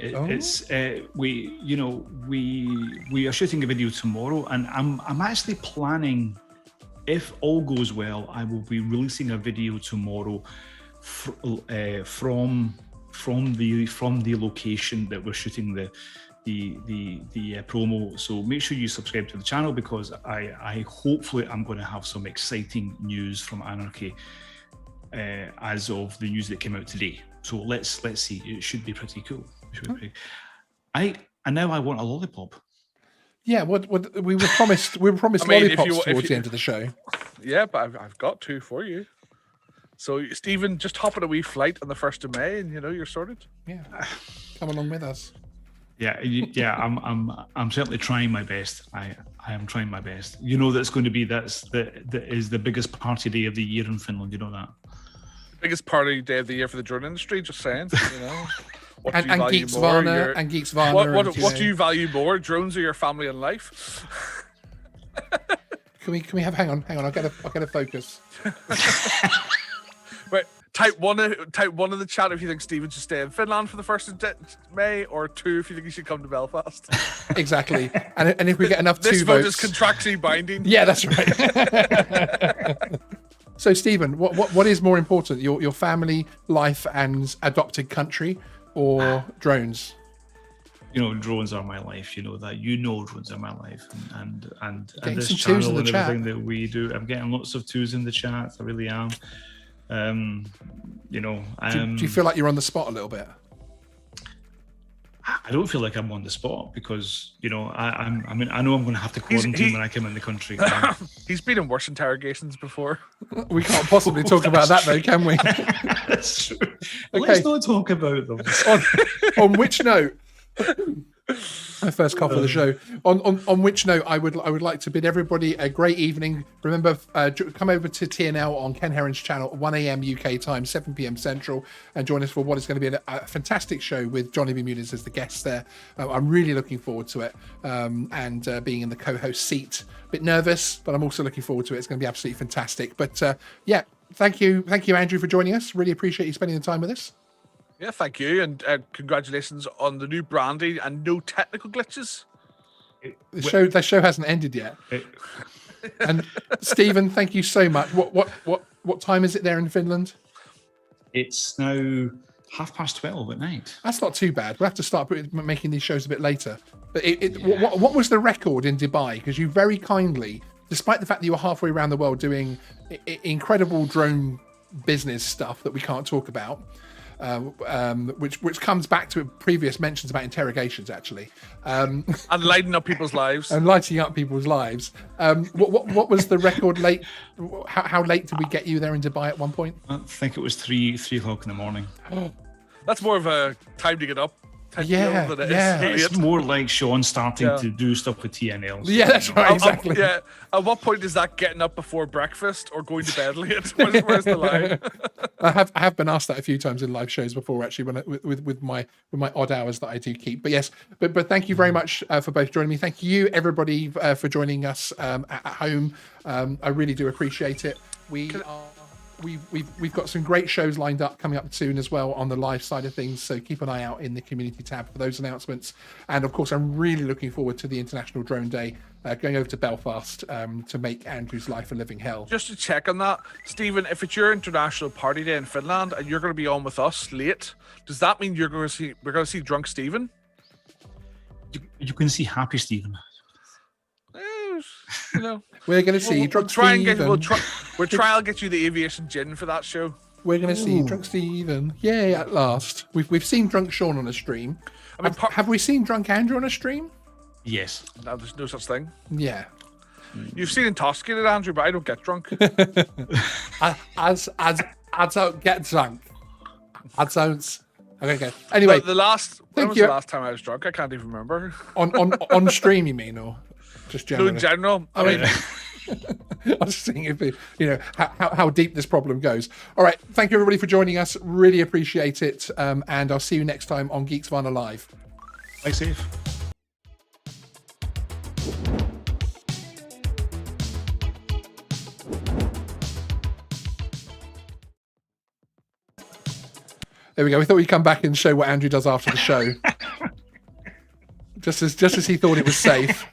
S3: We are shooting a video tomorrow, and I'm actually planning, if all goes well, I will be releasing a video tomorrow from the location that we're shooting the promo. So make sure you subscribe to the channel, because I hopefully I'm going to have some exciting news from Anarchy as of the news that came out today. So let's see. It should be pretty cool. And now I want a lollipop.
S1: Yeah, what we were promised. We were promised lollipops towards the end of the show.
S2: Yeah, but I've got two for you. So Stephen, just hop on a wee flight on the 1st of May, and you're sorted.
S1: Yeah, come along with us.
S3: Yeah. I'm certainly trying my best. I am trying my best. That's going to be that is the biggest party day of the year in Finland. You know that.
S2: Biggest party day of the year for the drone industry. Just saying. What
S1: and Geeksvana.
S2: What do you value more, drones or your family and life?
S1: Can we have? Hang on. I'll get a focus.
S2: Right. Type one in the chat if you think Stephen should stay in Finland for the 1st of May, or 2 if you think he should come to Belfast.
S1: Exactly. And if we get enough
S2: this
S1: 2
S2: vote
S1: votes,
S2: is contractually binding.
S1: Yeah, that's right. So, Stephen, what is more important, your family, life, and adopted country, or drones?
S3: Drones are my life. You know that. Drones are my life, and this
S1: some
S3: channel
S1: twos in the
S3: and
S1: chat.
S3: everything that we do. I'm getting lots of 2s in the chat. I really am.
S1: Do you feel like you're on the spot a little bit?
S3: I don't feel like I'm on the spot because I know I'm going to have to quarantine when I come in the country.
S2: He's been in worse interrogations before.
S1: We can't possibly talk about that though, can we?
S3: That's true.
S1: Okay.
S3: Let's not talk about them.
S1: On which note, my first cough of the show. On which note, I would like to bid everybody a great evening. Remember, come over to TNL on Ken Heron's channel at 1 a.m. UK time, 7 p.m. Central, and join us for what is going to be a fantastic show with Johnny B. Muniz as the guest there. I'm really looking forward to it, and being in the co-host seat. A bit nervous, but I'm also looking forward to it. It's going to be absolutely fantastic. But yeah, thank you, Andrew, for joining us. Really appreciate you spending the time with us.
S2: Yeah, thank you, and congratulations on the new branding and no technical glitches.
S1: The show hasn't ended yet. And Stephen, thank you so much. What time is it there in Finland?
S3: It's now 12:30 at night.
S1: That's not too bad. We'll have to start making these shows a bit later. But what was the record in Dubai? Because you very kindly, despite the fact that you were halfway around the world doing incredible drone business stuff that we can't talk about, which comes back to previous mentions about interrogations, actually,
S2: and lighting up people's lives. What was the record late? How late did we get you there in Dubai at one point?
S3: I think it was 3 o'clock in the morning.
S2: That's more of a time to get up.
S3: It's more like Sean starting to do stuff with TNLs.
S1: Yeah, that's right, exactly.
S2: At what point is that getting up before breakfast or going to bed late? Where's the line?
S1: I have been asked that a few times in live shows before, actually, with my odd hours that I do keep. But yes, but thank you very much for both joining me. Thank you, everybody, for joining us at home. I really do appreciate it. We've got some great shows lined up coming up soon as well on the live side of things, so keep an eye out in the community tab for those announcements. And of course, I'm really looking forward to the International Drone Day, going over to Belfast to make Andrew's life a living hell.
S2: Just to check on that, Stephen, if it's your international party day in Finland and you're going to be on with us late, does that mean we're going to see drunk Stephen?
S3: You can see happy Stephen.
S1: We're going to see drunk Stephen.
S2: We'll try and get you the aviation gin for that show.
S1: We're going to see drunk Stephen. Yay, at last. We've seen drunk Sean on a stream. I mean, have we seen drunk Andrew on a stream?
S3: Yes.
S2: No, there's no such thing.
S1: Yeah.
S2: You've seen intoxicated Andrew, but I don't get drunk.
S1: I don't get drunk. I don't. Okay. Anyway,
S2: when was the last time I was drunk? I can't even remember.
S1: On stream, you mean, or just generally?
S2: No, in general.
S1: I mean, I was seeing if how deep this problem goes. All right, thank you everybody for joining us. Really appreciate it, and I'll see you next time on Geeksvana Live.
S3: Stay safe.
S1: There we go. We thought we'd come back and show what Andrew does after the show. just as he thought it was safe.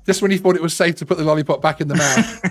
S1: Just when he thought it was safe to put the lollipop back in the mouth.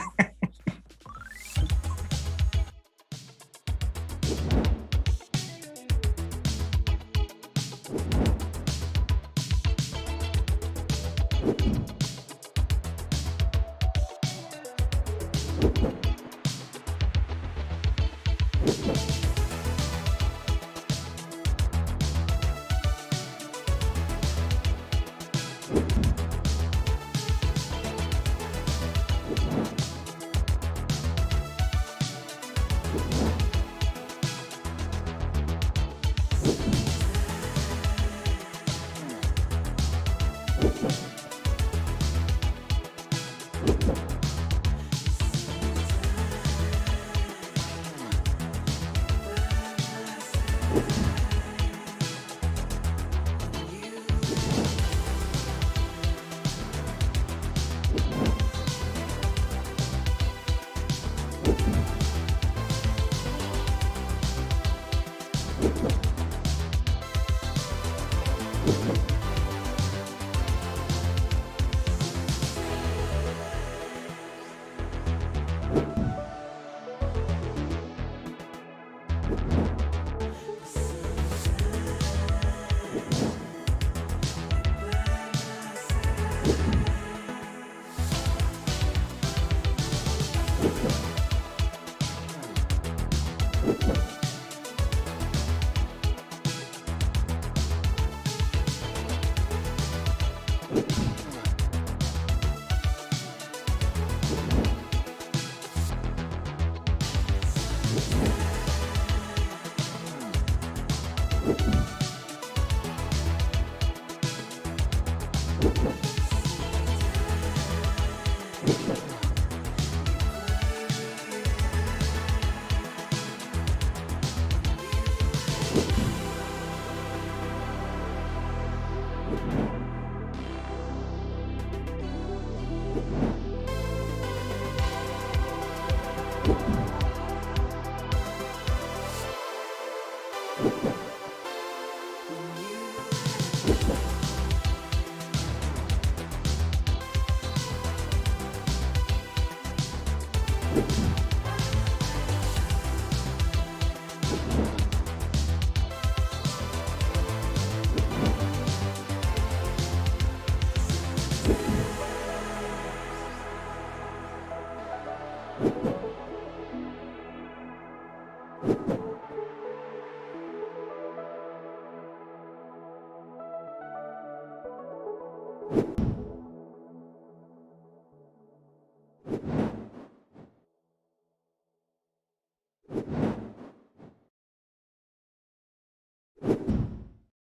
S7: you